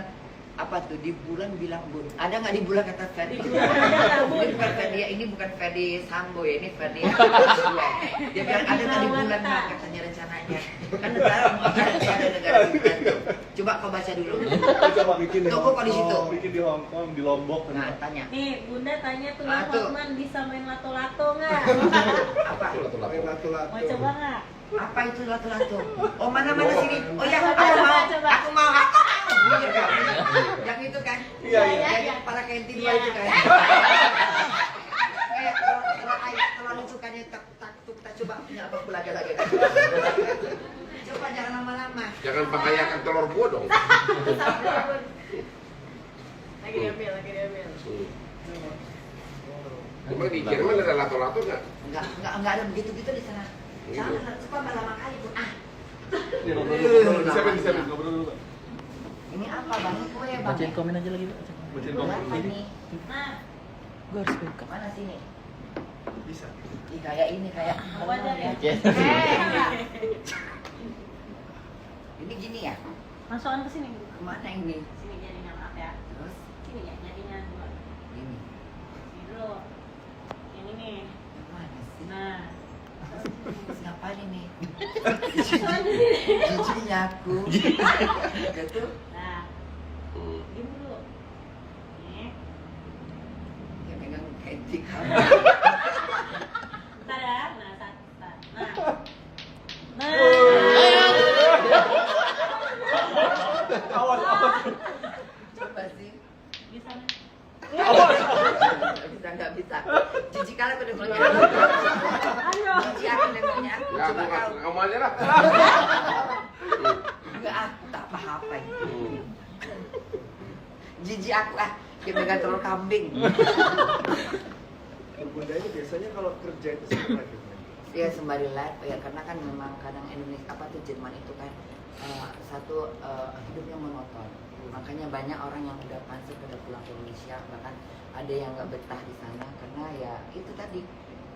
apa tuh? Di bulan bilang Bun. Ada nggak di bulan kata Ferdi? Di bulan ada, Bun. Ini bukan Ferdi, ini bukan Ferdi Sambo ya, ini Ferdi. Dia bilang ada nggak di bulan Bang katanya rencananya. Kan negara ada negara bulan tuh. Coba kau baca dulu. Coba bikin di Tunggu kok di situ. Hongkong. Bikin di Hong Kong, di Lombok. Nah, tanya. Nih, Bunda tanya tuh Ah, tuh. Hotman bisa main lato-lato nggak? Apa? Main lato-lato. Mau coba nggak? Apa itu lato-lato? Oh mana sini? Oh ya, Coba, aku mau. coba. Aku mau. Bener kan? Yang itu kan? Iya, iya. Yang kepala kantin Iya. itu kan? Kayak terlalu sukanya tak coba punya apa pula lagi kan? Coba jangan lama-lama. Jangan pakai telur gua dong. Lagi diambil. Cuma di Jerman ada lato-lato nggak? Enggak ada begitu-gitu di sana. Jangan cepat lama kali pun. Ya, ngobrol dulu. Disiapin, ngobrol dulu. Pak. Ini apa bang? Ini kue bang. Bacain komen aja lagi, Pak. Bacain Gua komen. apa nih? Nah, Gue harus buka. Mana sini? Bisa. Ih, kayak ini kayak apa aja ya? Oke. Ini gini ya? Masukan ke sini. Kemana ini? Sini jadinya maaf ya. Terus Sini ya jadinya dulu. ini. Sini dulu. Yang ini. Yang mana sih? Nah. Siapa ini? Masukan di sini. Cucunya aku. Gitu. Nah, Hmm. diam dulu. Nih. Yang megang kentik kamu. Bentar ya. Nah, satu. Nah. Nah. Awas, awas. Coba sih. Bisa nih. Nggak bisa. Cici kalian pendengarnya. Ayo. Cici aku dengarnya. Ya, Coba kau. kamu aja lah. Enggak, aku tak apa-apa ini. Hmm. Jijik aku kayak megang telur kambing. Bunda ini biasanya kalau kerja itu seperti apa? Ya sembari live ya karena kan memang kadang Indonesia apa tuh Jerman itu kan hidupnya monoton. Makanya banyak orang yang udah panser pada pulang ke Indonesia, bahkan ada yang nggak betah di sana karena ya itu tadi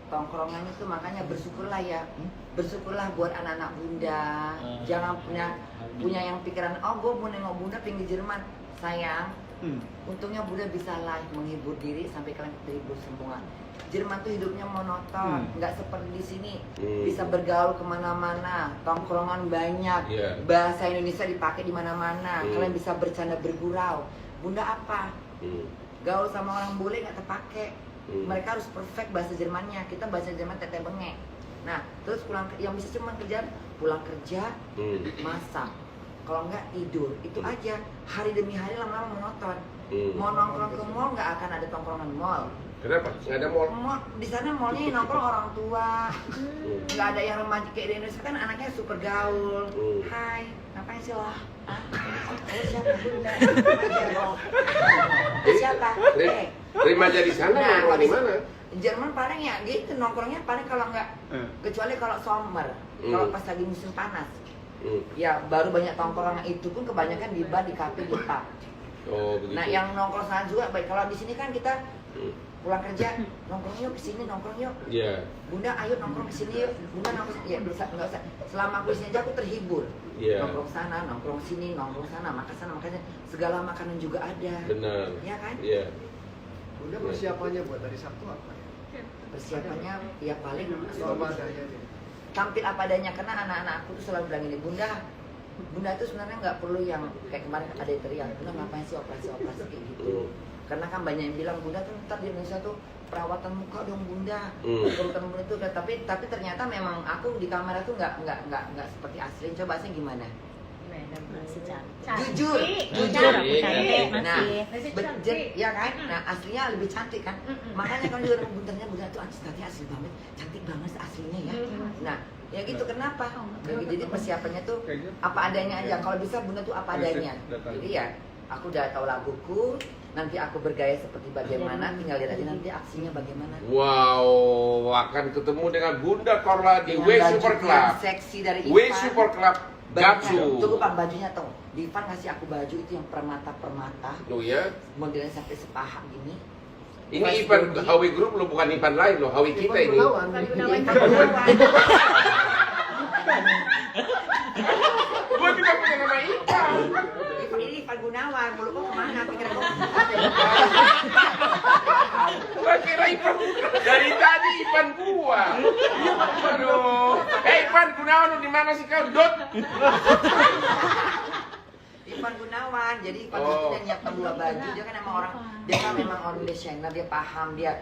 tongkrongan itu. Makanya bersyukurlah ya, bersyukurlah buat anak-anak Bunda. Jangan punya yang pikiran gue mau nengok Bunda pengen di Jerman. Sayang, untungnya Bunda bisa live menghibur diri sampai kalian terhibur semua. Jerman tuh hidupnya monoton, nggak seperti di sini. Bisa bergaul kemana-mana, tongkrongan banyak, Yeah. bahasa Indonesia dipakai di mana-mana. Kalian bisa bercanda bergurau. Bunda apa? Gaul sama orang bule nggak terpakai. Mereka harus perfect bahasa Jermannya. Kita bahasa Jerman teteh bengek. Nah, terus yang bisa cuma kerja, pulang kerja, masak. Kalau nggak tidur, itu aja. Hari demi hari lama-lama monoton. Mau nongkrong ke mall nggak akan ada tongkrongan mall. Kenapa? Nggak ada mall? Di sana mallnya nongkrong orang tua, nggak ada yang remaja kayak di Indonesia kan anaknya super gaul. Hai, ngapain sih lo? Oh, siapa Bunda? Siapa? Remaja di sana nongkrong di mana? Jerman paling ya gitu nongkrongnya paling kalau nggak kecuali kalau summer, kalau pas lagi musim panas. Ya baru banyak tongkrongan itu pun kebanyakan di bar, di kafe, di pub. Oh begitu. Nah yang nongkrong sana juga baik. Kalau di sini kan kita pulang kerja nongkrong yuk ke sini nongkrong yuk. Iya. Bunda ayo nongkrong ke sini yuk. Bunda nongkrong ya bisa nggak usah. Selama aku di sini aja aku terhibur. Iya. Nongkrong sana, nongkrong sini, nongkrong sana, makan sana, makan segala makanan juga ada. Benar. Iya kan? Iya. Bunda persiapannya buat hari Sabtu apa ya? Persiapannya ya paling Sama adanya aja. tampil apa adanya karena anak-anak aku tuh selalu bilang ini Bunda tuh sebenarnya nggak perlu yang kayak kemarin ada yang teriak Bunda ngapain sih operasi kayak gitu. Karena kan banyak yang bilang Bunda tuh ntar di Indonesia tuh perawatan muka dong Bunda, perawatan Bunda tuh tapi ternyata memang aku di kamera tuh nggak seperti asli. Coba sih gimana? Masih cantik. Jujur. Cantik Nah, masih. ya kan? Nah, aslinya lebih cantik kan? Makanya kan juga Bunda tuh asli banget, cantik banget aslinya ya. Nah, ya gitu kenapa? Jadi persiapannya tuh apa adanya aja. Kalau bisa Bunda tuh apa adanya. Jadi ya, aku udah tahu laguku, nanti aku bergaya seperti bagaimana, tinggal lihat aja nanti aksinya bagaimana. Wow, akan ketemu dengan Bunda Korla di Dengan W baju Super yang Club. seksi dari W Ivan. Super Club Gatsu. Tunggu Pak, bajunya tuh. Ivan ngasih aku baju itu yang permata-permata, Oh ya, modelnya sampai sepaha gini. ini Pas Ivan body. HW Group lo, bukan Ivan lain lo, HW kita ini. Gua juga punya nama Ivan. Ini Ivan Gunawan, mulut kok kemana? Pikiran kok Gua kira Ivan dari tadi Ivan gua. Aduh. Ivan Gunawan lu di mana sih kau? Dot. Ivan Gunawan, jadi Ivan itu dia nyiapkan 2 baju. Dia kan emang orang, dia kan memang orang desainer, dia paham dia.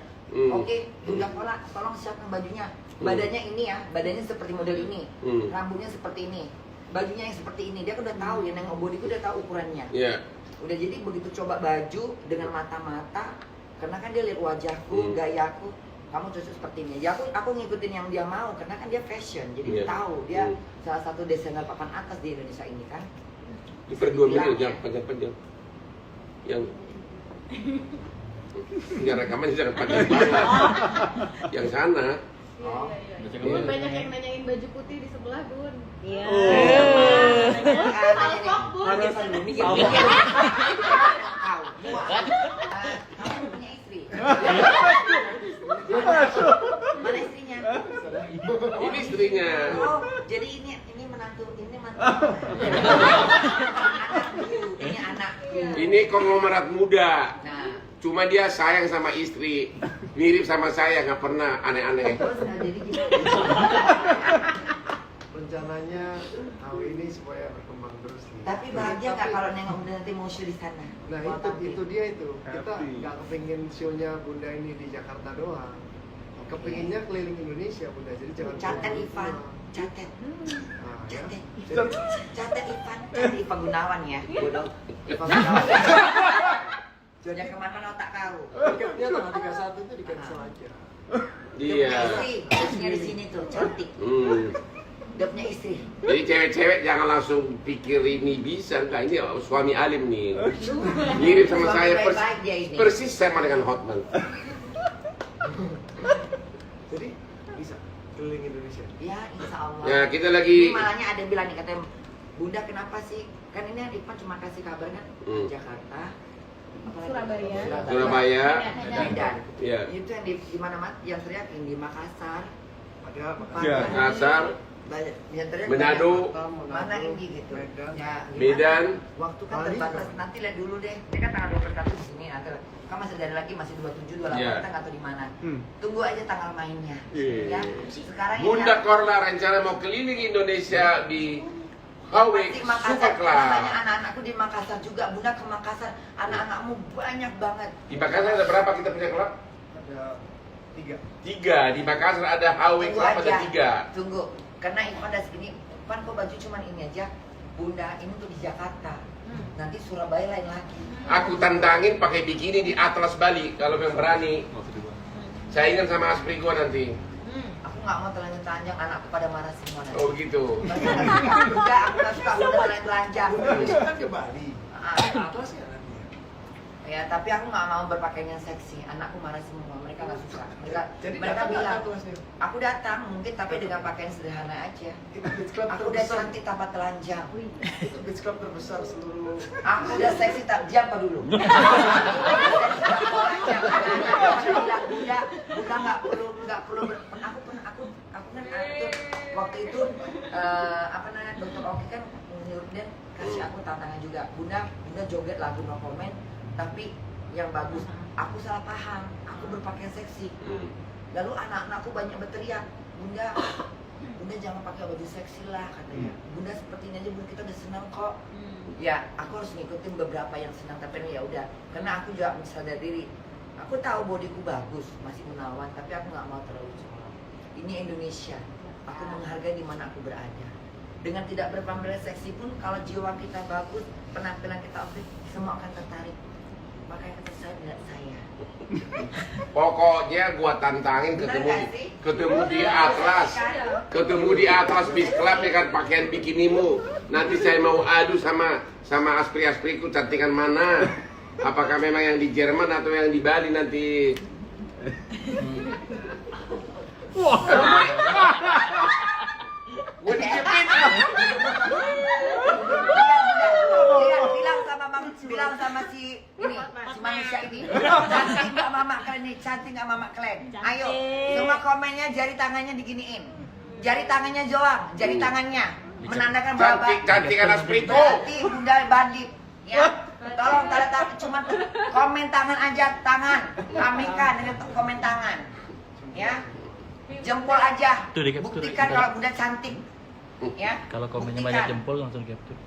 Oke, Bunda Kola, tolong siapkan bajunya. Badannya ini ya, badannya seperti model ini, rambutnya seperti ini, bajunya yang seperti ini. Dia kan udah tahu ya, nengok bodiku udah tahu ukurannya. Iya. Udah jadi begitu coba baju dengan mata-mata, karena kan dia lihat wajahku, gayaku, kamu cocok seperti ini. Ya aku ngikutin yang dia mau, karena kan dia fashion, jadi dia tahu dia salah satu desainer papan atas di Indonesia ini kan. Bisa 2 menit jangan panjang-panjang. Yang jangan rekaman jangan panjang banget. Yang sana. Oh. Bun banyak yang nanyain baju putih di sebelah Bun. Iya. Salfok, Bun. Mikir-mikir. Kamu punya istri? Mana istrinya? Ini istrinya. Oh, jadi ini menantu, ini mantu. Ini anak. Ini konglomerat muda. Nah, Cuma dia sayang sama istri, mirip sama saya, nggak pernah aneh-aneh. terus jadi gitu. Rencananya tahun ini supaya berkembang terus nih. Tapi bahagia nggak kalau nengok Bunda nanti mau show di sana? Nah Mau tampil? itu dia itu. Kita Happy. nggak kepingin show-nya Bunda ini di Jakarta doang. Kepinginnya keliling Indonesia Bunda. Jadi jangan Catet pulang Ivan, pulang. catet, Nah, ya. catet, Jadi, catet Ivan, catet Ivan Gunawan ya, bodoh. Ivan Gunawan. Jadi Jangan kemana otak kau. tiketnya tanggal 31 itu di cancel aja. Iya. Istri, istrinya di sini tuh cantik. Dia punya istri. Jadi cewek-cewek jangan langsung pikir ini bisa, enggak, ini suami alim nih. Mirip sama Suami saya baik-baik dia ini. persis sama dengan Hotman. Jadi bisa keliling Indonesia. Ya, insya Allah. Ya, kita Ini lagi malahnya ada yang bilang nih katanya, Bunda kenapa sih? Kan ini Ivan cuma kasih kabar kan Jakarta, apalagi? Surabaya. Surabaya. Medan. Ya. Itu yang di mana yang teriakin di Makassar, Ada Ya. Makassar, banyak yang teriak Manado, banyak. Mana ini gitu. Medan. Ya, gimana? Medan. Waktu kan Bali. terbatas, nanti lihat dulu deh. Ini kan tanggal 21 di sini, nanti kan masih ada lagi, masih 27, 28, Iya. kita nggak tahu di mana. Hmm. Tunggu aja tanggal mainnya. Iya. Ya. Sekarang Bunda ini Korla rencana mau keliling Indonesia di Hawik pasti Super Makassar, karena banyak Club. anak-anakku di Makassar juga. Bunda ke Makassar, anak-anakmu banyak banget. Di Makassar ada berapa kita punya klub? Ada 3. 3. Di Makassar ada Hawik Tunggu Club ada aja. 3. Tunggu, karena Ivan udah segini. Ivan kok baju cuman ini aja. Bunda, ini tuh di Jakarta. Nanti Surabaya lain lagi. Aku tantangin pakai bikini di Atlas Bali kalau yang berani. Saingan sama Aspri gua nanti. Aku nggak mau telanjang-telanjang, anakku pada marah semua nanti. Oh begitu. Enggak, aku nggak suka Bunda telanjang-telanjang. Itu kan ke Bali. Atlas ya nanti ya. Ya, tapi aku nggak mau berpakaian yang seksi. Anakku marah semua, mereka nggak suka. Jadi Mereka datang bilang, Atlasnya. aku datang mungkin tapi dengan pakaian sederhana aja. Itu beach club Aku udah terbesar. cantik tanpa telanjang. Itu beach club terbesar seluruh. Aku udah seksi tak jam apa dulu. Bunda nggak perlu aku kan waktu itu apa namanya dokter Oki kan menyuruh dan kasih aku tantangan juga. Bunda joget lagu No Comment tapi yang bagus. Aku salah paham. Aku berpakaian seksi. Lalu anak-anakku banyak berteriak, Bunda jangan pakai baju seksi lah katanya. Bunda seperti ini aja Bunda, kita udah senang kok. Ya, aku harus ngikutin beberapa yang senang, tapi ya udah. Karena aku juga sadar diri. Aku tahu bodiku bagus, masih menawan, tapi aku nggak mau terlalu colok. Ini Indonesia. Aku menghargai di mana aku berada. Dengan tidak berpenampilan seksi pun, kalau jiwa kita bagus, penampilan kita oke, semua akan tertarik. Makanya kata saya tidak saya. Pokoknya gua tantangin Benar ketemu nggak sih? di Atlas. Ketemu di Atlas Beach Club ya kan pakaian bikinimu. Nanti saya mau adu sama Aspri-Aspriku cantikan mana. Apakah memang yang di Jerman atau yang di Bali nanti? Gua dijepit. bilang sama si manusia ini cantik nggak mama kalian nih, cantik nggak mama kalian. Ayo semua komennya jari tangannya diginiin, jari tangannya Joang, jari tangannya menandakan bahwa Cantikan Aspriku. berarti Bunda Bandit ya. Tolong tanda tangan, cuma komen tangan aja, tangan Amika dengan komen tangan ya, jempol aja, Tuh, di capture. buktikan kalau Bunda cantik ya. Kalau komennya Buktikan. banyak jempol langsung capture.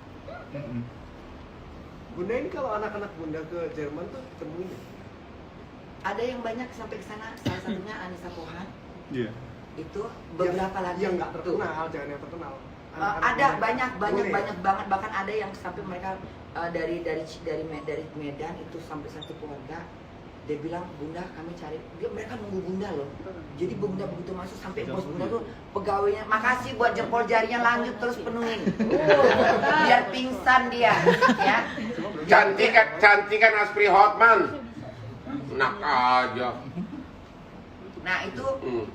Bunda ini kalau anak-anak Bunda ke Jerman tuh temuin ya? Ada yang banyak sampai ke sana, salah satunya Anissa Pohan. Iya. Itu beberapa lagi yang nggak tuh. terkenal, jangan yang terkenal. Ada banyak boleh. banget, bahkan ada yang sampai mereka dari Medan itu sampai satu keluarga. Dia bilang, Bunda kami cari, mereka nunggu Bunda loh. Jadi Bunda begitu masuk sampai bos Bunda tuh pegawainya, makasih buat jempol jarinya, lanjut terus penuhin. Biar pingsan dia, ya. Cantikan Aspri Hotman. Enak aja. Nah itu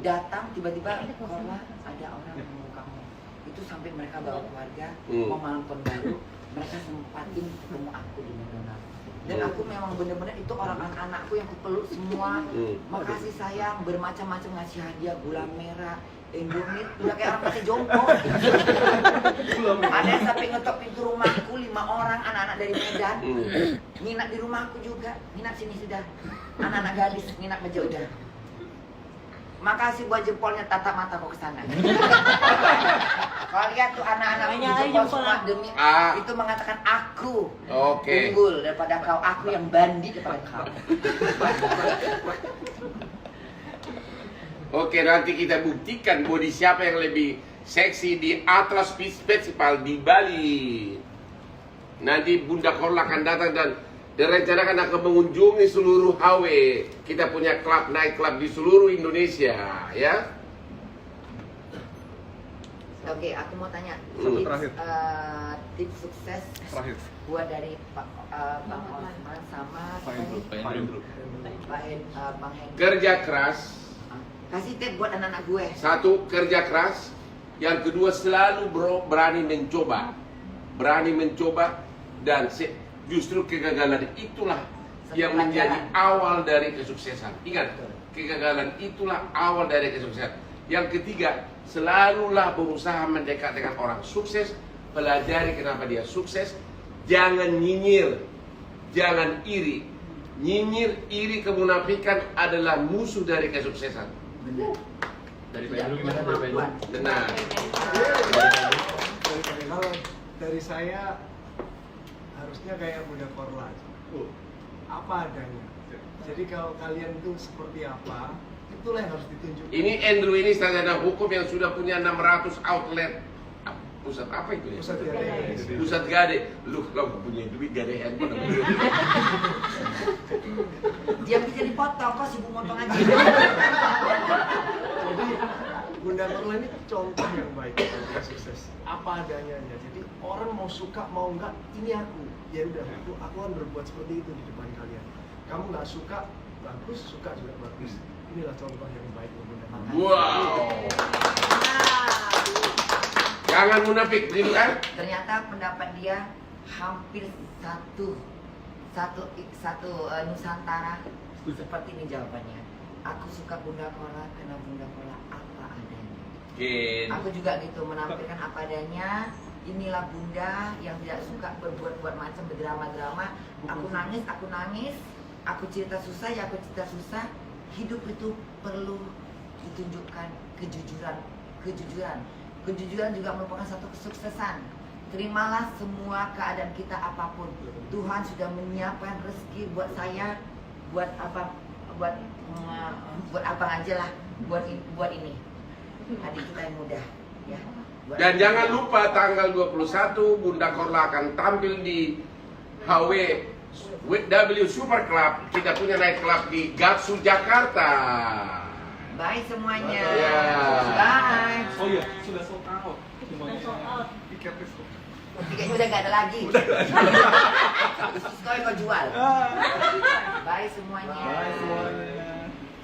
datang tiba-tiba Korla ada orang yang mau kamu. Itu sampai mereka bawa keluarga mau malam tahun baru. mereka sempatin ketemu aku di McDonald. Dan aku memang bener-bener itu orang anak-anakku yang kupeluk semua. Makasih sayang, bermacam-macam ngasih hadiah gula merah, Indomie, udah kayak orang masih jongkok. Ada yang sampai ngetok pintu rumahku 5 orang anak-anak dari Medan. Nginap di rumahku juga, nginap sini sudah. Anak-anak gadis nginap aja udah. Makasih buat jempolnya, tatap mata kok ke sana. Kalau lihat tuh anak-anak Banyak jempol jempol. semua demi Ah. itu mengatakan aku Oke. unggul daripada kau, aku yang bandi daripada kau. Oke, nanti kita buktikan body siapa yang lebih seksi di Atlas Beach Festival di Bali. Nanti Bunda Korla akan datang dan direncanakan akan mengunjungi seluruh HW. Kita punya klub night club di seluruh Indonesia, ya. Oke, aku mau tanya Terakhir. tips sukses Terakhir. buat dari Bang Osman sama Pak Hendro. Bang Henry. Kerja keras. Kasih tips buat anak-anak gue. Satu, kerja keras. Yang kedua, selalu berani mencoba. Berani mencoba dan justru kegagalan itulah yang menjadi awal dari kesuksesan. Ingat, kegagalan itulah awal dari kesuksesan. Yang ketiga, selalulah berusaha mendekat dengan orang sukses, pelajari kenapa dia sukses, jangan nyinyir, jangan iri. Nyinyir, iri, kemunafikan adalah musuh dari kesuksesan. Benar. Dari Tidak Pak Hendro gimana? punya kemampuan. Benar. Kalau dari saya harusnya kayak Bunda Korla, apa adanya. Jadi kalau kalian tuh seperti apa, itulah yang harus ditunjukkan. Ini Andrew ini sarjana hukum yang sudah punya 600 outlet. Pusat apa itu ya? Pusat gade. Pusat gade. Lu kalau punya duit gade handphone. Dia bisa dipotong, kok sibuk motong aja. Jadi Bunda Korla ini contoh yang baik kalau dia sukses. Apa adanya. Jadi orang mau suka mau enggak, ini aku. Ya udah, aku akan berbuat seperti itu di depan kalian. Kamu nggak suka, bagus. Suka juga bagus. Inilah contoh yang baik Bunda Korla. Wow. Jangan munafik, begitu kan? Ternyata pendapat dia hampir satu Nusantara seperti ini jawabannya. Aku suka Bunda Korla karena Bunda Korla apa adanya. Oke. Aku juga gitu menampilkan apa adanya. Inilah Bunda yang tidak suka berbuat-buat macam berdrama-drama. Aku nangis. Aku cerita susah, ya aku cerita susah. Hidup itu perlu ditunjukkan kejujuran. Kejujuran juga merupakan satu kesuksesan. Terimalah semua keadaan kita apapun. Tuhan sudah menyiapkan rezeki buat saya, buat abang aja lah, buat ini. Adik kita yang muda, ya. Dan jangan lupa tanggal 21 Bunda Korla akan tampil di HW Super Club. Kita punya night club di Gatsu, Jakarta. Bye semuanya. Ya. Bye. Oh iya, sudah sold out. Semuanya. Tiketnya sold out. Tiketnya udah gak ada lagi. Bisnis kau yang kau jual. Bye semuanya.